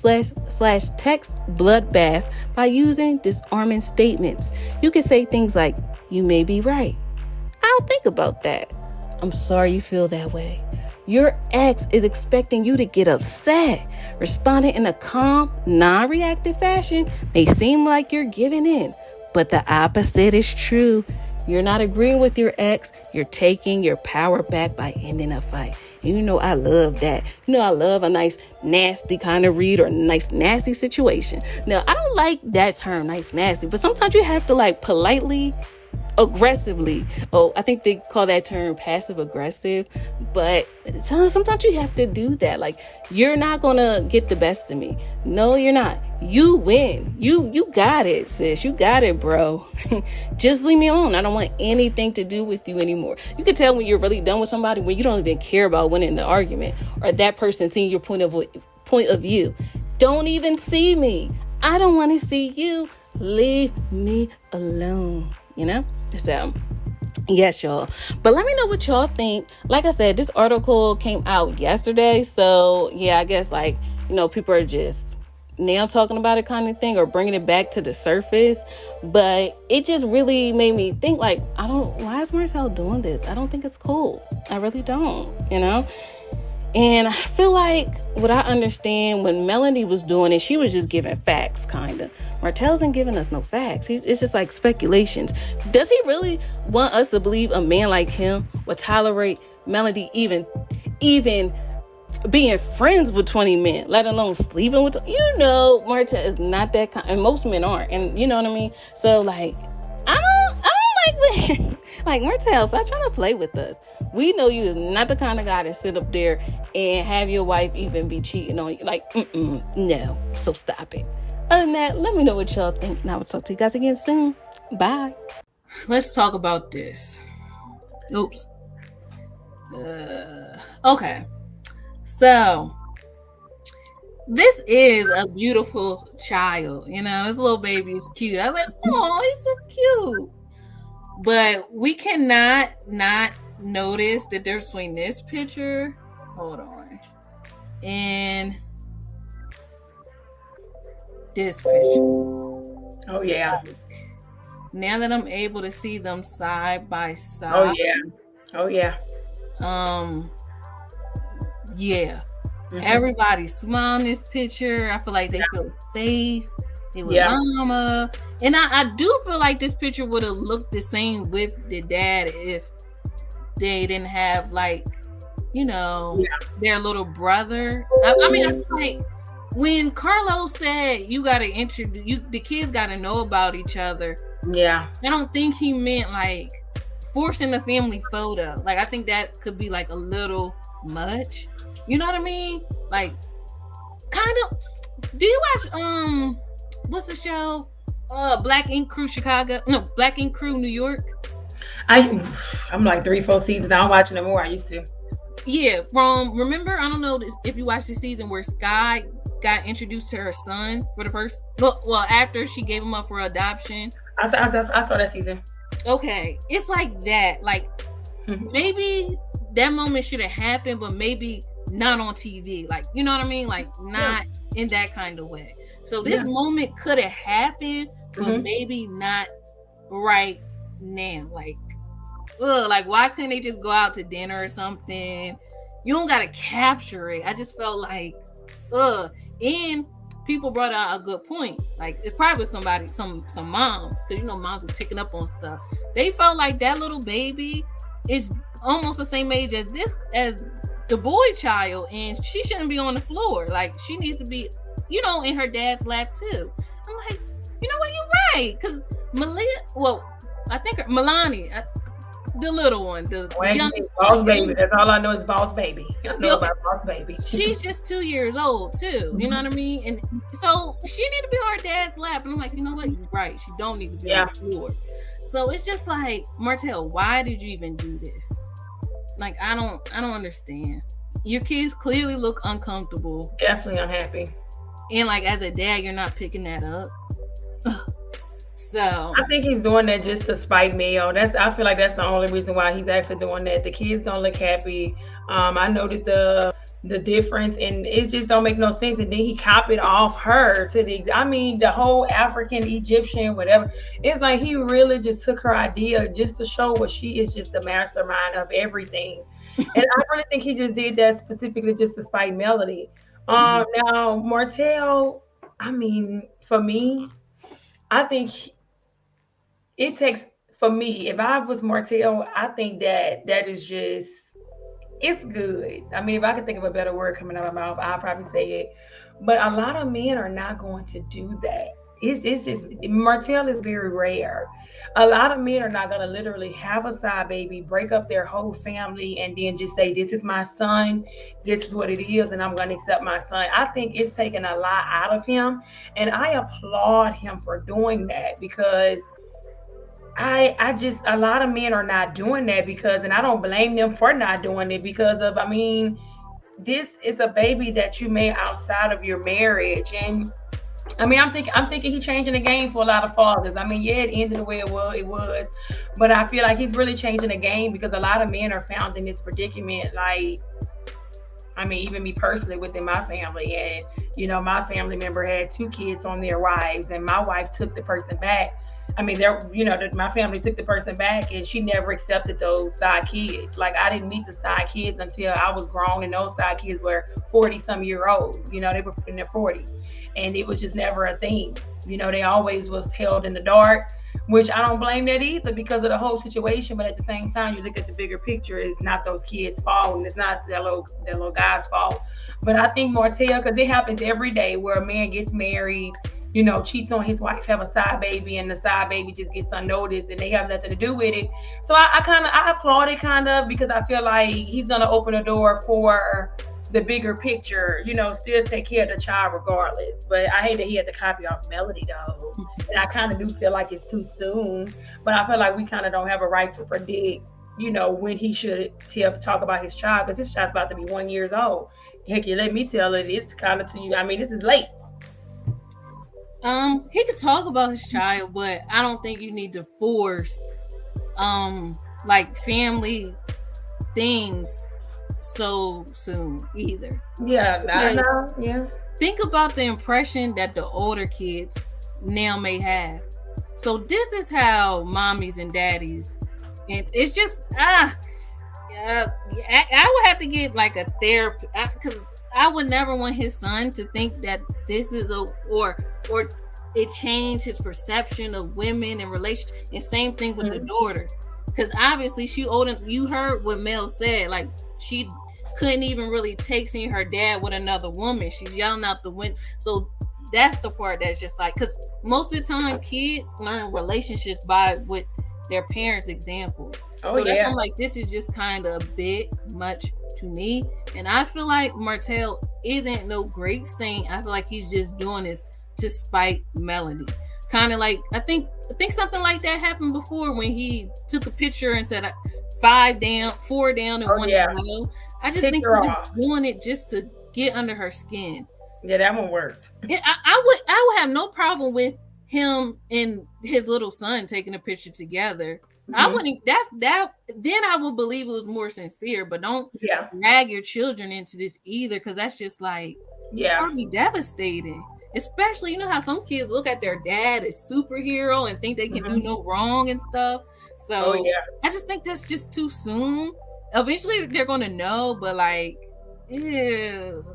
text bloodbath by using disarming statements. You can say things like, you may be right. I'll think about that. I'm sorry you feel that way. Your ex is expecting you to get upset. Responding in a calm, non-reactive fashion may seem like you're giving in, but the opposite is true. You're not agreeing with your ex. You're taking your power back by ending a fight. And I love that. I love a nice nasty kind of read, or a nice nasty situation. Now, I don't like that term, nice nasty, but sometimes you have to politely, aggressively. Oh, I think they call that term passive aggressive, but sometimes you have to do that. You're not gonna get the best of me. No, you're not. You win. You got it, sis. You got it, bro. Just leave me alone. I don't want anything to do with you anymore. You can tell when you're really done with somebody when you don't even care about winning the argument, or that person seeing your point of view. Don't even see me. I don't want to see you. Leave me alone. So Yes, y'all. But let me know what y'all think. Like I said, this article came out yesterday. So, yeah, I guess, like, people are just now talking about it kind of thing or bringing it back to the surface. But it just really made me think, like, why is Martell doing this? I don't think it's cool. I really don't, And I feel like what I understand when Melanie was doing it, she was just giving facts, kind of. Martell isn't giving us no facts. It's just like speculations. Does he really want us to believe a man like him would tolerate Melanie even being friends with 20 men, let alone sleeping with Martell is not that kind, and most men aren't. And you know what I mean? So, like, I don't like like, Martell, stop trying to play with us. We know you is not the kind of guy to sit up there and have your wife even be cheating on you. Like, no. So stop it. Other than that, let me know what y'all think, and I will talk to you guys again soon. Bye. Let's talk about this. Oops. Okay. So, this is a beautiful child. This little baby is cute. I was like, oh, he's so cute. But we cannot not notice the difference between this picture, hold on, and this picture. Oh, yeah. Now that I'm able to see them side by side. Oh, yeah. Yeah. Mm-hmm. Everybody's smiling in this picture. I feel like they feel safe. They were mama. And I do feel like this picture would have looked the same with the dad if they didn't have, like, their little brother. I mean, I feel like when Carlos said you got to introduce, the kids got to know about each other. Yeah. I don't think he meant, like, forcing the family photo. Like, I think that could be, like, a little much. You know what I mean? Like, kind of. Do you watch, what's the show? Black Ink Crew Chicago. No, Black Ink Crew New York. I'm like 3-4 seasons now. I'm watching it more. I used to. Yeah, remember, I don't know if you watched the season where Sky got introduced to her son for the first, well, after she gave him up for adoption. I saw that season. Okay, it's like that. Like, maybe that moment should have happened, but maybe not on TV. Like, you know what I mean? Like, not in that kind of way. So this moment could have happened, but maybe not right now. Like, why couldn't they just go out to dinner or something? You don't gotta capture it. I just felt like, and people brought out a good point. Like, it's probably somebody, some moms, because moms were picking up on stuff. They felt like that little baby is almost the same age as the boy child, and she shouldn't be on the floor. Like, she needs to be, in her dad's lap too. I'm like, you know what, you're right. Because Milani, the little one, the youngest Boss Baby. That's all I know is Boss Baby. I know about Boss Baby. She's just 2 years old too. You know what I mean? And so she need to be on her dad's lap. And I'm like, you know what, you're right. She don't need to be on the floor. So it's just like, Martell, why did you even do this? Like, I don't understand. Your kids clearly look uncomfortable. Definitely unhappy. And, like, as a dad, you're not picking that up. So I think he's doing that just to spite Mayo. I feel like that's the only reason why he's actually doing that. The kids don't look happy. I noticed the difference, and it just don't make no sense. And then he copied off her the whole African, Egyptian, whatever. It's like he really just took her idea just to show what she is, just the mastermind of everything. And I really think he just did that specifically just to spite Melody. Now Martell, I mean, for me, I think it takes, for me, if I was Martell, I think that is just, it's good. I mean, if I could think of a better word coming out of my mouth, I'd probably say it. But a lot of men are not going to do that. It's just, Martell is very rare. A lot of men are not going to literally have a side baby, break up their whole family, and then just say, this is my son, this is what it is, and I'm going to accept my son. I think it's taken a lot out of him, and I applaud him for doing that, because a lot of men are not doing that and I don't blame them for not doing it because of, this is a baby that you made outside of your marriage, and I mean, I'm thinking he's changing the game for a lot of fathers. I mean, yeah, it ended the way it was, but I feel like he's really changing the game because a lot of men are found in this predicament. Like, I mean, even me personally within my family, and my family member had 2 kids on their wives, and my wife took the person back. I mean, my family took the person back, and she never accepted those side kids. Like, I didn't meet the side kids until I was grown, and those side kids were 40-some-year-old. They were in their 40s, and it was just never a thing. They always was held in the dark, which I don't blame that either because of the whole situation. But at the same time, you look at the bigger picture. It's not those kids' fault, and it's not that little guy's fault. But I think Martell, because it happens every day where a man gets married, cheats on his wife, have a side baby, and the side baby just gets unnoticed, and they have nothing to do with it. So I applaud it kind of because I feel like he's gonna open a door for the bigger picture, still take care of the child regardless. But I hate that he had to copy off Melody though, and I kind of do feel like it's too soon. But I feel like we kind of don't have a right to predict, when he should talk about his child, because his child's about to be 1 year old. Heck, you let me tell it. It's kind of to you. I mean, this is late. He could talk about his child, but I don't think you need to force like family things so soon either. Yeah, I know. Yeah. Think about the impression that the older kids now may have. So this is how mommies and daddies, and it's just I would have to get like a therapy because I would never want his son to think that this is or it changed his perception of women and relationships. And same thing with the daughter, because obviously she older. You heard what Mel said, like she couldn't even really take seeing her dad with another woman. She's yelling out the window. So that's the part that's just like, because most of the time kids learn relationships by what their parents' example. So that's why I'm like, this is just kind of a bit much to me. And I feel like Martell isn't no great saint. I feel like he's just doing this to spite Melody. Kind of like, I think something like that happened before when he took a picture and said 4 down, and 1 below. I just think he's just doing it just to get under her skin. Yeah, that one worked. Yeah, I would have no problem with him and his little son taking a picture together. I wouldn't. Then I would believe it was more sincere. But don't drag your children into this either, because that's just like probably devastating. Especially, how some kids look at their dad as superhero and think they can do no wrong and stuff. So I just think that's just too soon. Eventually, they're gonna know, but like, ew.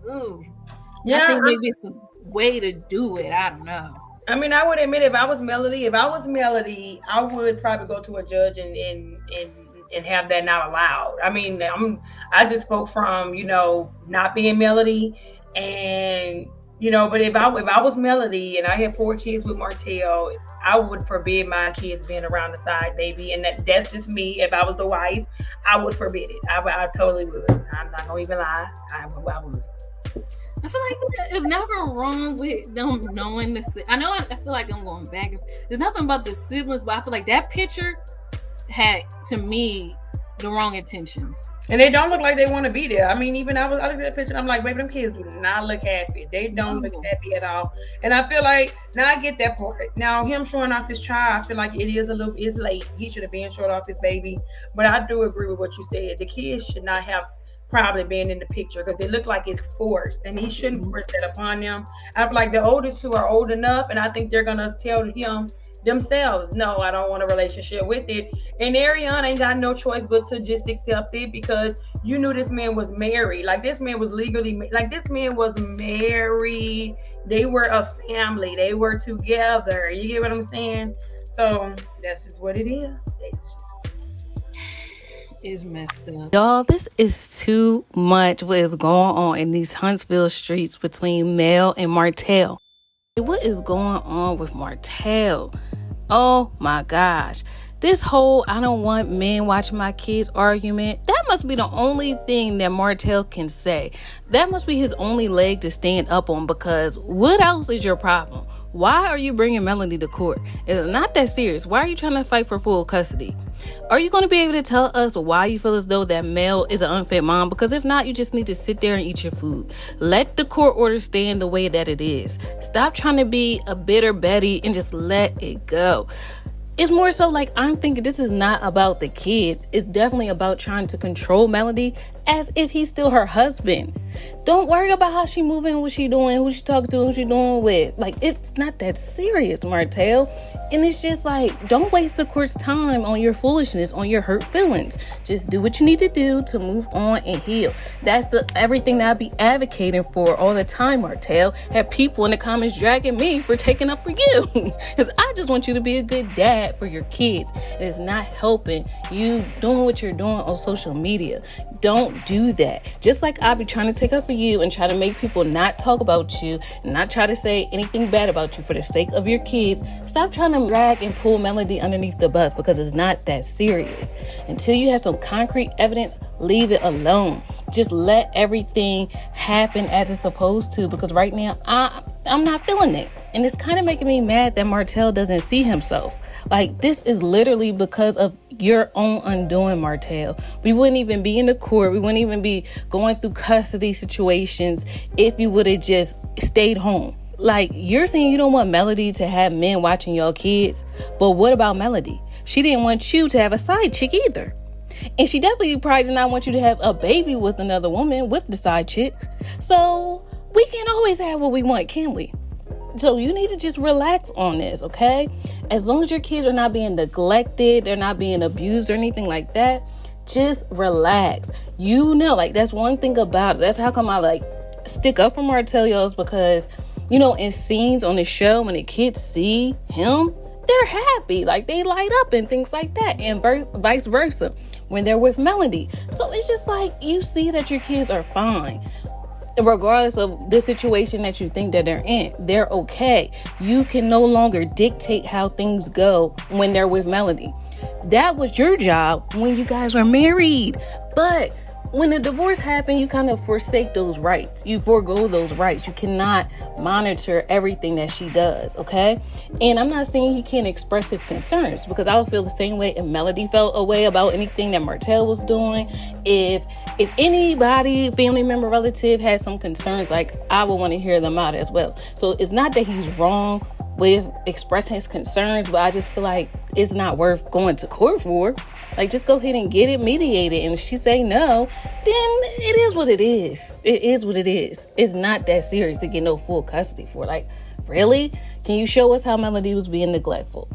I think maybe it's a way to do it. I don't know. I mean, I would admit if I was Melody, I would probably go to a judge and have that not allowed. I mean, I just spoke from, not being Melody, and, but if I was Melody and I had 4 kids with Martell, I would forbid my kids being around the side baby. And that's just me. If I was the wife, I would forbid it. I totally would. I'm not going to even lie. I would. I feel like there's nothing wrong with them knowing this. I feel like I'm going back. There's nothing about the siblings, but I feel like that picture had, to me, the wrong intentions. And they don't look like they want to be there. I mean, even I looked at that picture and I'm like, baby, them kids do not look happy. They don't look happy at all. And I feel like, now I get that part. Now, him showing off his child, I feel like it's late. He should have been showing off his baby. But I do agree with what you said. The kids should not have probably being in the picture because it looked like it's forced, and he shouldn't force that upon them. I feel like the oldest 2 are old enough, and I think they're gonna tell him themselves, no, I don't want a relationship with it. And Ariana ain't got no choice but to just accept it, because you knew this man was married. Like, this man was married. They were a family. They were together. You get what I'm saying? So that's just what it is. Is messed up. Y'all, this is too much what is going on in these Huntsville streets between Mel and Martell. What is going on with Martell? Oh my gosh. This whole I don't want men watching my kids argument, that must be the only thing that Martell can say. That must be his only leg to stand up on, because what else is your problem? Why are you bringing Melody to court? It's not that serious. Why are you trying to fight for full custody? Are you going to be able to tell us why you feel as though that Mel is an unfit mom? Because if not, you just need to sit there and eat your food. Let the court order stand the way that it is. Stop trying to be a bitter Betty and just let it go. It's more so like, I'm thinking this is not about the kids. It's definitely about trying to control Melody as if he's still her husband. Don't worry about how she moving, what she doing, who she talking to, who she doing with. Like, it's not that serious, Martell. And it's just like, don't waste the court's time on your foolishness, on your hurt feelings. Just do what you need to do to move on and heal. That's everything that I be advocating for all the time, Martell. Have people in the comments dragging me for taking up for you. Because I just want you to be a good dad for your kids. It's not helping you doing what you're doing on social media. Don't do that. Just like I be trying to take up for you and try to make people not talk about you, and not try to say anything bad about you for the sake of your kids. Stop trying to drag and pull Melody underneath the bus, because it's not that serious. Until you have some concrete evidence, leave it alone. Just let everything happen as it's supposed to, because right now I'm not feeling it. And it's kind of making me mad that Martell doesn't see himself. Like, this is literally because of your own undoing, Martell. We wouldn't even be in the court. We wouldn't even be going through custody situations if you would have just stayed home. Like, you're saying you don't want Melody to have men watching your kids. But what about Melody? She didn't want you to have a side chick either. And she definitely probably did not want you to have a baby with another woman with the side chick. So we can't always have what we want, can we? So you need to just relax on this, okay? As long as your kids are not being neglected, they're not being abused or anything like that, just relax. You know, like, that's one thing about it. That's how come I, like, stick up for Martell, y'all, because, you know, in scenes on the show, when the kids see him, they're happy. Like, they light up and things like that, and vice versa when they're with Melody. So it's just like, you see that your kids are fine. Regardless of the situation that you think that they're in, they're okay. You can no longer dictate how things go when they're with Melody. That was your job when you guys were married. But when the divorce happened, you kind of forsake those rights. You forego those rights. You cannot monitor everything that she does, okay? And I'm not saying he can't express his concerns, because I would feel the same way if Melody felt a way about anything that Martell was doing. If anybody, family member, relative had some concerns, like, I would want to hear them out as well. So it's not that he's wrong with expressing his concerns, but I just feel like it's not worth going to court for. Like, just go ahead and get it mediated. And if she say no, then it is what it is. It is what it is. It's not that serious to get no full custody for. Like, really? Can you show us how Melody was being neglectful?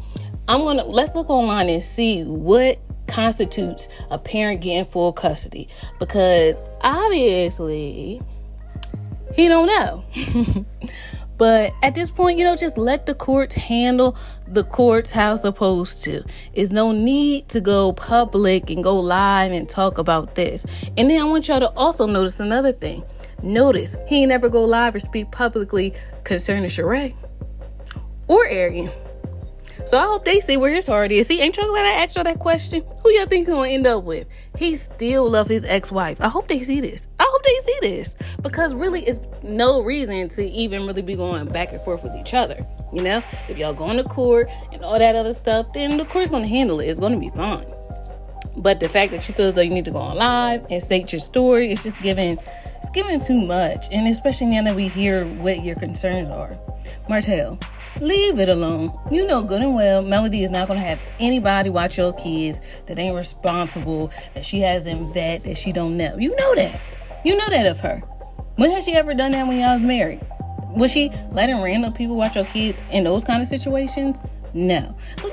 Let's look online and see what constitutes a parent getting full custody, because obviously he don't know. But at this point, you know, just let the courts handle the courts how it's supposed to. There's no need to go public and go live and talk about this. And then I want y'all to also notice another thing. Notice he ain't never go live or speak publicly concerning Sheree or Arian. So I hope they see where his heart is. See, ain't y'all glad I asked y'all that question? Who y'all think he's gonna end up with? He still love his ex-wife. I hope they see this. Because really, it's no reason to even really be going back and forth with each other. You know, if y'all going to court and all that other stuff, then the court's gonna handle it. It's gonna be fine. But the fact that you feel as though you need to go on live and state your story, it's just giving too much. And especially now that we hear what your concerns are. Martell, leave it alone. You know good and well Melody is not going to have anybody watch your kids that ain't responsible, that she hasn't vet, that she don't know. You know that. You know that of her. When has she ever done that when y'all was married? Was she letting random people watch your kids in those kind of situations? No. So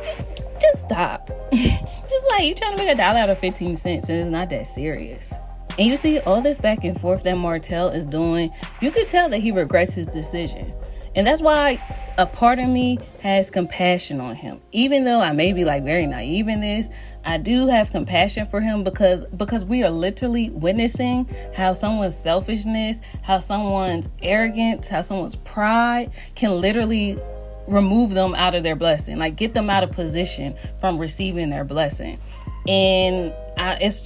just stop. Just like, you trying to make $1 out of 15 cents, and it's not that serious. And you see all this back and forth that Martell is doing, you could tell that he regrets his decision. And that's why a part of me has compassion on him. Even though I may be like very naive in this, I do have compassion for him because we are literally witnessing how someone's selfishness, how someone's arrogance, how someone's pride can literally remove them out of their blessing, like get them out of position from receiving their blessing. And it's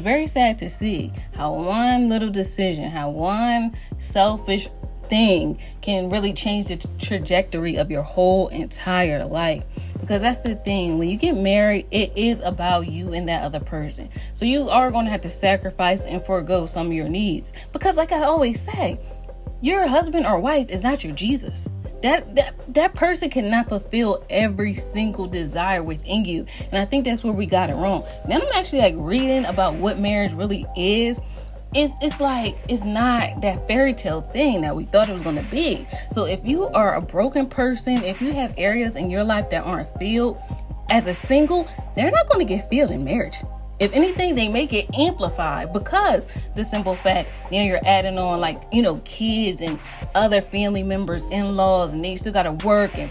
very sad to see how one little decision, how one selfish thing can really change the trajectory of your whole entire life. Because that's the thing, when you get married, it is about you and that other person. So you are going to have to sacrifice and forego some of your needs. Because like I always say, your husband or wife is not your Jesus. That person cannot fulfill every single desire within you. And I think that's where we got it wrong. Then I'm actually like reading about what marriage really is. It's like, it's not that fairy tale thing that we thought it was going to be. So if you are a broken person, if you have areas in your life that aren't filled, as a single, they're not going to get filled in marriage. If anything, they make it amplified, because the simple fact, you're adding on like, kids and other family members, in-laws, and then you still got to work, and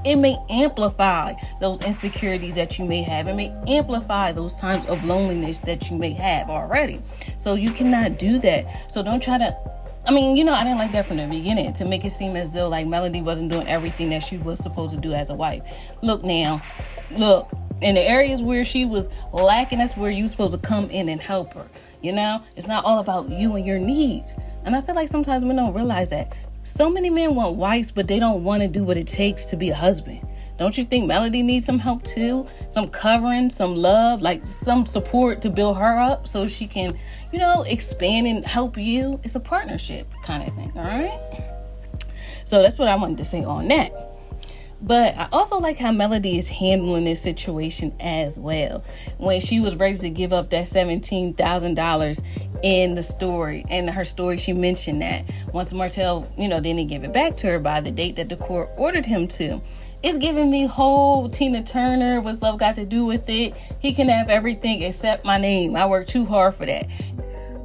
it may amplify those insecurities that you may have. It may amplify those times of loneliness that you may have already. So you cannot do that. So don't try to, I didn't like that from the beginning, to make it seem as though like Melody wasn't doing everything that she was supposed to do as a wife. Look, in the areas where she was lacking, that's where you're supposed to come in and help her. It's not all about you and your needs. And I feel like sometimes men don't realize that. So many men want wives, but they don't want to do what it takes to be a husband. Don't you think Melody needs some help too? Some covering, some love, like some support to build her up so she can, expand and help you. It's a partnership kind of thing, all right? So that's what I wanted to say on that. But I also like how Melody is handling this situation as well. When she was ready to give up that $17,000 in the story, in her story, she mentioned that once Martell, didn't give it back to her by the date that the court ordered him to. It's giving me whole Tina Turner. What's love got to do with it? He can have everything except my name. I worked too hard for that.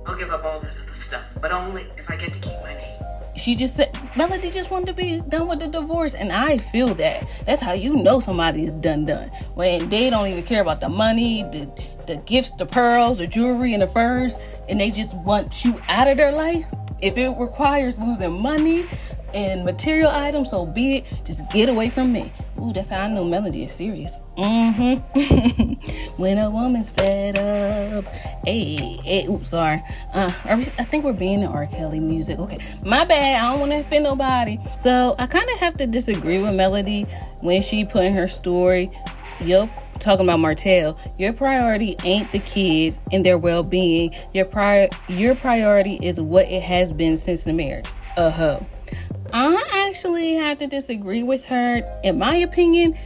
I'll give up all that other stuff, but only if I get to keep my name. She just said, Melody just wanted to be done with the divorce. And I feel that. That's how you know somebody is done. When they don't even care about the money, the gifts, the pearls, the jewelry, and the furs, and they just want you out of their life. If it requires losing money and material items, so be it. Just get away from me. Ooh, that's how I know Melody is serious. When a woman's fed up. Oops, sorry. I think we're being in R. Kelly music. Okay, my bad. I don't want to offend nobody. So I kind of have to disagree with Melody when she put in her story, talking about Martell, your priority ain't the kids and their well-being. Your priority is what it has been since the marriage. I actually have to disagree with her. In my opinion,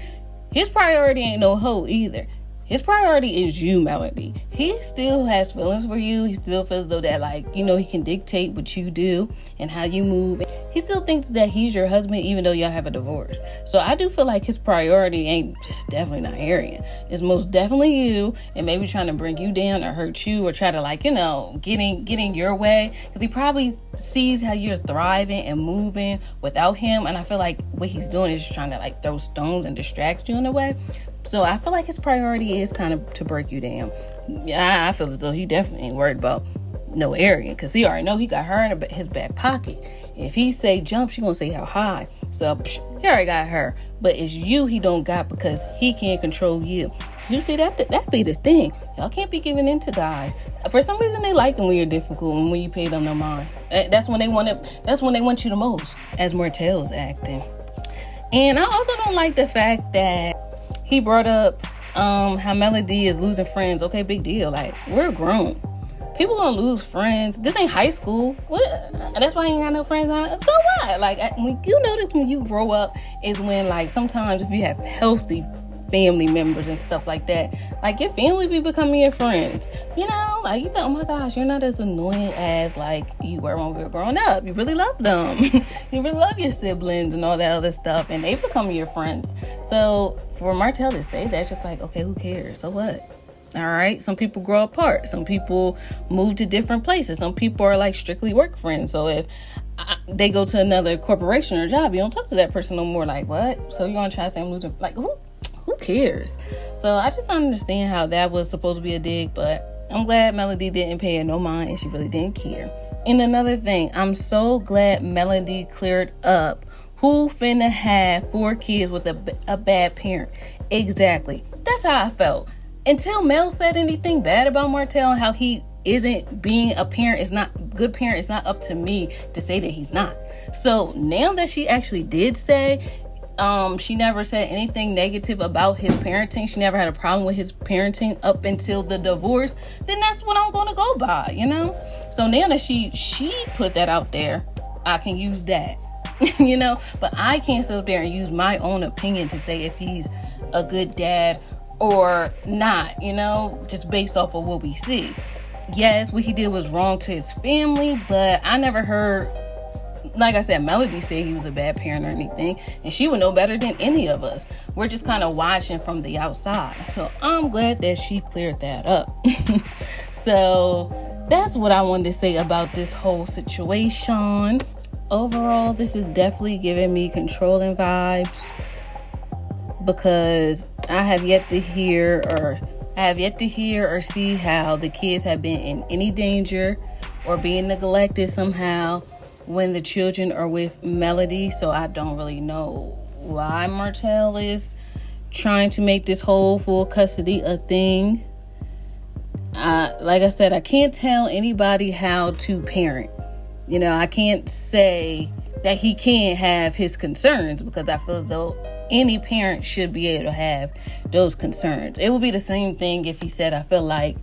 his priority ain't no hoe either. His priority is you, Melody. He still has feelings for you. He still feels though that he can dictate what you do and how you move. He still thinks that he's your husband even though y'all have a divorce. So I do feel like his priority ain't just definitely not Arian. It's most definitely you, and maybe trying to bring you down or hurt you or try to getting your way, because he probably sees how you're thriving and moving without him, and I feel like what he's doing is just trying to throw stones and distract you in a way. So I feel like his priority is kind of to break you down. Yeah, I feel as though he definitely ain't worried about no Arian, because he already know he got her in his back pocket. If he say jump, she gonna say how high. So he already got her, but it's you he don't got, because he can't control you. You see, that be the thing. Y'all can't be giving in to guys. For some reason, they like them when you're difficult and when you pay them no mind. That's when they want it. That's when they want you the most, as Martell's acting. And I also don't like the fact that he brought up how Melody is losing friends. Okay, big deal. We're grown. People gonna lose friends. This ain't high school. What? That's why I ain't got no friends on it. So what? When you notice when you grow up is when sometimes if you have healthy family members and stuff like that, your family be becoming your friends. You think, oh my gosh, you're not as annoying as you were when we were growing up. You really love them. You really love your siblings and all that other stuff, and they become your friends. So for Martell to say that, it's just okay, who cares? So what? All right, some people grow apart. Some people move to different places. Some people are strictly work friends. So if they go to another corporation or job, you don't talk to that person no more. What? So you're gonna try to say I'm losing? Who cares? So I just don't understand how that was supposed to be a dig, but I'm glad Melody didn't pay her no mind and she really didn't care. And another thing, I'm so glad Melody cleared up who finna have 4 kids with a bad parent. Exactly. That's how I felt. Until Mel said anything bad about Martell and how he isn't being a parent, is not good parent. It's not up to me to say that he's not. So now that she actually did say, she never said anything negative about his parenting, she never had a problem with his parenting up until the divorce, then that's what I'm going to go by, you know? So now that she put that out there, I can use that, you know? But I can't sit up there and use my own opinion to say if he's a good dad or not, you know, just based off of what we see. Yes, what he did was wrong to his family, but I never heard, like I said, Melody said he was a bad parent or anything, and she would know better than any of us. We're just kind of watching from the outside. So I'm glad that she cleared that up. So that's what I wanted to say about this whole situation. Overall, this is definitely giving me controlling vibes, because I have yet to hear or see how the kids have been in any danger or being neglected somehow when the children are with Melody. So I don't really know why Martell is trying to make this whole full custody a thing. Like I said, I can't tell anybody how to parent. You know, I can't say that he can't have his concerns, because I feel as though any parent should be able to have those concerns. It would be the same thing if he said, I feel like,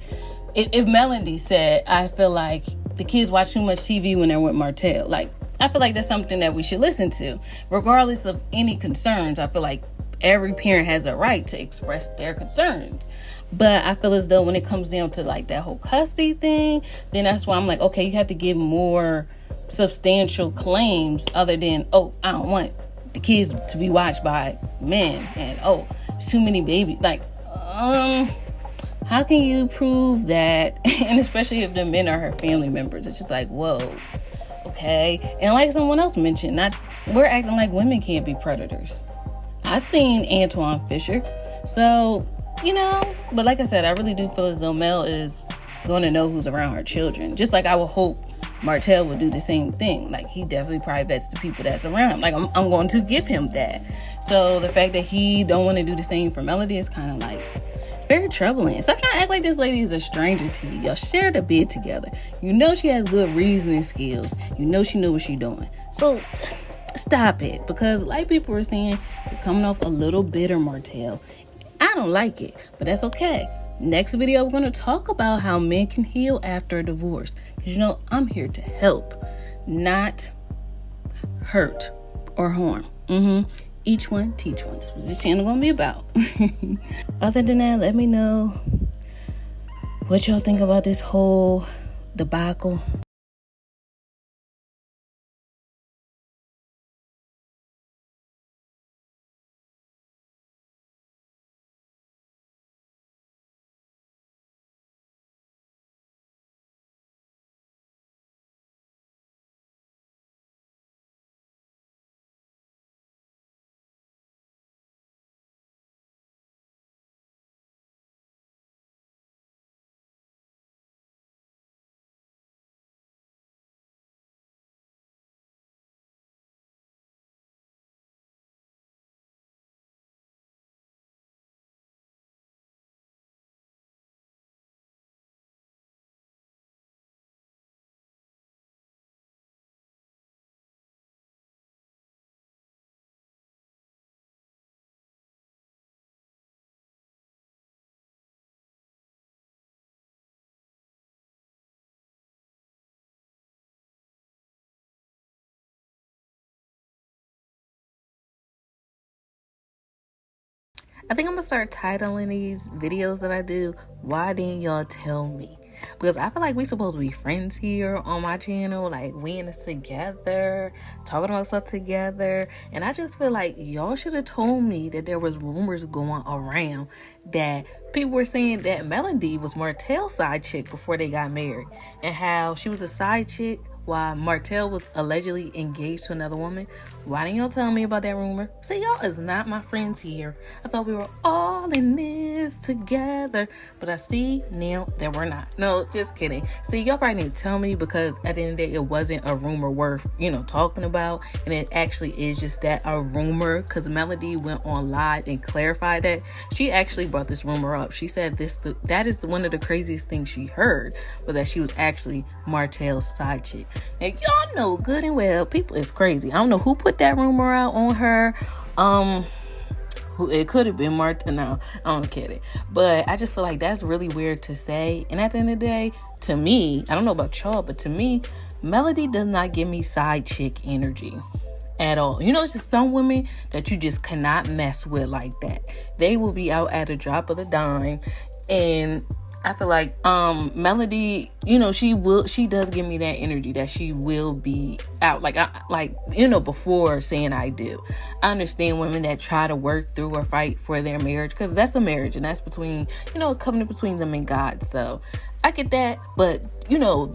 if Melody said, I feel like the kids watch too much TV when they're with Martell. Like, I feel like that's something that we should listen to. Regardless of any concerns, I feel like every parent has a right to express their concerns. But I feel as though when it comes down to like that whole custody thing, then that's why I'm like, okay, you have to give more substantial claims other than, oh, I don't want the kids to be watched by men, and oh, it's too many babies. Like, how can you prove that? And especially if the men are her family members, it's just like, whoa, okay. And like someone else mentioned, we're acting like women can't be predators. I seen Antoine Fisher, so you know. But like I said, I really do feel as though Mel is going to know who's around her children, just like I would hope Martell would do the same thing. Like, he definitely probably vets the people that's around. Like, I'm going to give him that. So the fact that he don't want to do the same for Melody is kind of like very troubling. Stop trying to act like this lady is a stranger to you. Y'all shared a bed together. You know she has good reasoning skills. You know she knows what she's doing. So stop it, because like people were saying, you're coming off a little bitter, Martell. I don't like it, but that's okay. Next video, we're going to talk about how men can heal after a divorce. Because, you know, I'm here to help, not hurt or harm. Each one, teach one. That's what this channel going to be about. Other than that, let me know what y'all think about this whole debacle. I think I'm gonna start titling these videos that I do, "Why Didn't Y'all Tell Me?" Because I feel like we supposed to be friends here on my channel. Like, we in this together, talking about stuff together. And I just feel like y'all should have told me that there was rumors going around that people were saying that Melody was Martell's side chick before they got married, and how she was a side chick while Martell was allegedly engaged to another woman. Why didn't y'all tell me about that rumor? See, y'all is not my friends here. I thought we were all in this together, but I see now that we're not. No, just kidding. See, y'all probably didn't tell me because at the end of the day, it wasn't a rumor worth, talking about, and it actually is just that, a rumor, because Melody went on live and clarified that. She actually brought this rumor up. She said that is one of the craziest things she heard, was that she was actually Martell's side chick. And y'all know good and well, people is crazy. I don't know who put that rumor out on her. It could have been Martell. No, I'm kidding. But I just feel like that's really weird to say. And at the end of the day, to me, I don't know about y'all, but to me, Melody does not give me side chick energy at all. It's just some women that you just cannot mess with like that. They will be out at a drop of a dime. And I feel like Melody, she does give me that energy that she will be out before saying I do. I understand women that try to work through or fight for their marriage, because that's a marriage and that's between, a covenant between them and God. So I get that, but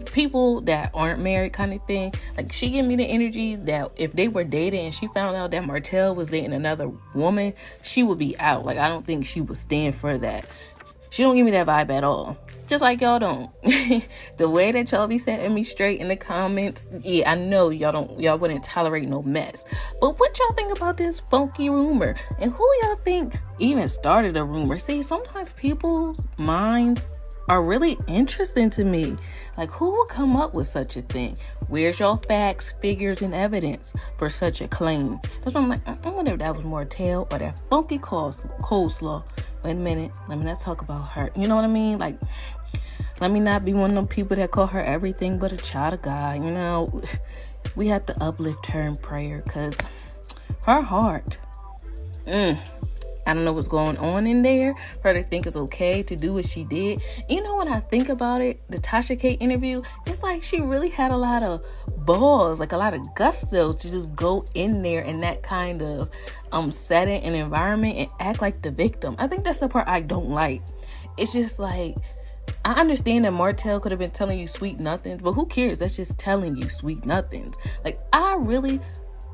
people that aren't married kind of thing, like, she give me the energy that if they were dating and she found out that Martell was dating another woman, she would be out. Like, I don't think she would stand for that. She don't give me that vibe at all. Just like y'all don't. The way that y'all be setting me straight in the comments, yeah, I know y'all wouldn't tolerate no mess. But what y'all think about this funky rumor? And who y'all think even started a rumor? See, sometimes people's minds are really interesting to me. Like, who would come up with such a thing? Where's y'all facts, figures, and evidence for such a claim? That's why I'm like, I wonder if that was Martell or that funky coleslaw. Wait a minute, let me not talk about her. You know what I mean? Like, let me not be one of them people that call her everything but a child of God. We have to uplift her in prayer, because her heart, I don't know what's going on in there for her to think it's okay to do what she did. When I think about it, the Tasha K interview, it's like she really had a lot of balls, like a lot of gusto to just go in there in that kind of setting and environment and act like the victim. I think that's the part I don't like. It's just like, I understand that Martell could have been telling you sweet nothings, but who cares? That's just telling you sweet nothings. Like, I really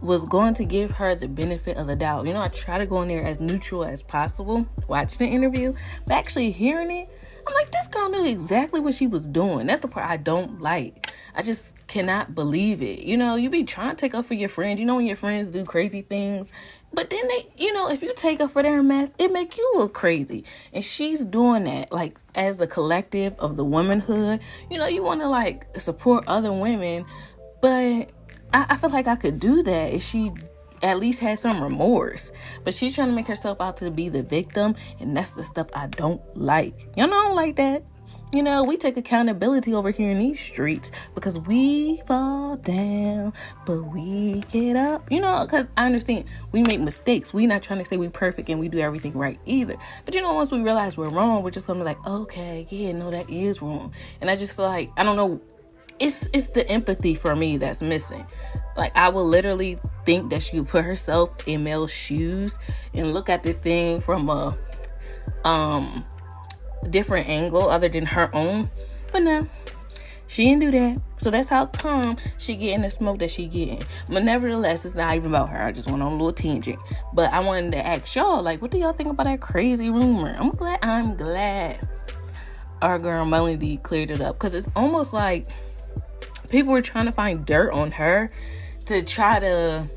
was going to give her the benefit of the doubt. I try to go in there as neutral as possible, watching the interview, but actually hearing it, I'm like, this girl knew exactly what she was doing. That's the part I don't like. I just cannot believe it. You be trying to take up for your friends. When your friends do crazy things, but then they, if you take up for their mess, it make you look crazy. And she's doing that, like, as a collective of the womanhood. You want to, like, support other women, but I feel like I could do that if she at least had some remorse. But she's trying to make herself out to be the victim, and that's the stuff I don't like. I don't like that. We take accountability over here in these streets, because we fall down, but we get up. Because I understand we make mistakes. We not trying to say we perfect and we do everything right either. But once we realize we're wrong, we're just gonna be like, okay, yeah, no, that is wrong. And I just feel like, I don't know, it's the empathy for me that's missing. Like, I will literally think that she would put herself in Mel's shoes and look at the thing from a different angle other than her own. But no, she didn't do that. So that's how come she getting the smoke that she getting. But nevertheless, it's not even about her. I just went on a little tangent. But I wanted to ask y'all, like, what do y'all think about that crazy rumor? I'm glad our girl Melody cleared it up, because it's almost like people were trying to find dirt on her to try to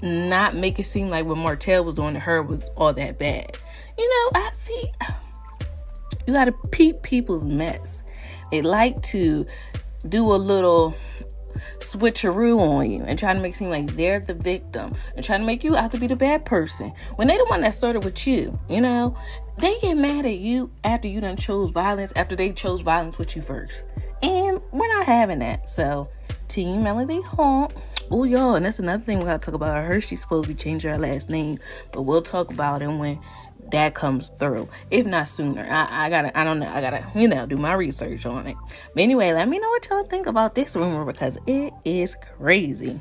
not make it seem like what Martell was doing to her was all that bad. I see, you gotta peep people's mess. They like to do a little switcheroo on you and try to make it seem like they're the victim and try to make you out to be the bad person when they the one that started with you. They get mad at you after you done chose violence, after they chose violence with you first. And we're not having that. So, Team Martell Holt. Oh, y'all, and that's another thing we gotta talk about. I heard she's supposed to be changing her last name, but we'll talk about it when that comes through, if not sooner. I gotta do my research on it. But anyway, let me know what y'all think about this rumor, because it is crazy.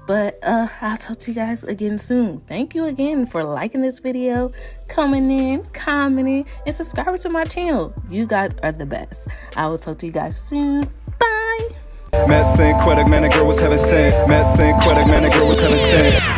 But I'll talk to you guys again soon. Thank you again for liking this video, coming in, commenting, and subscribing to my channel. You guys are the best. I will talk to you guys soon. Bye. Met St. Quebec, man, that girl was heaven sent. Met St. Quebec, man, that girl was heaven sent.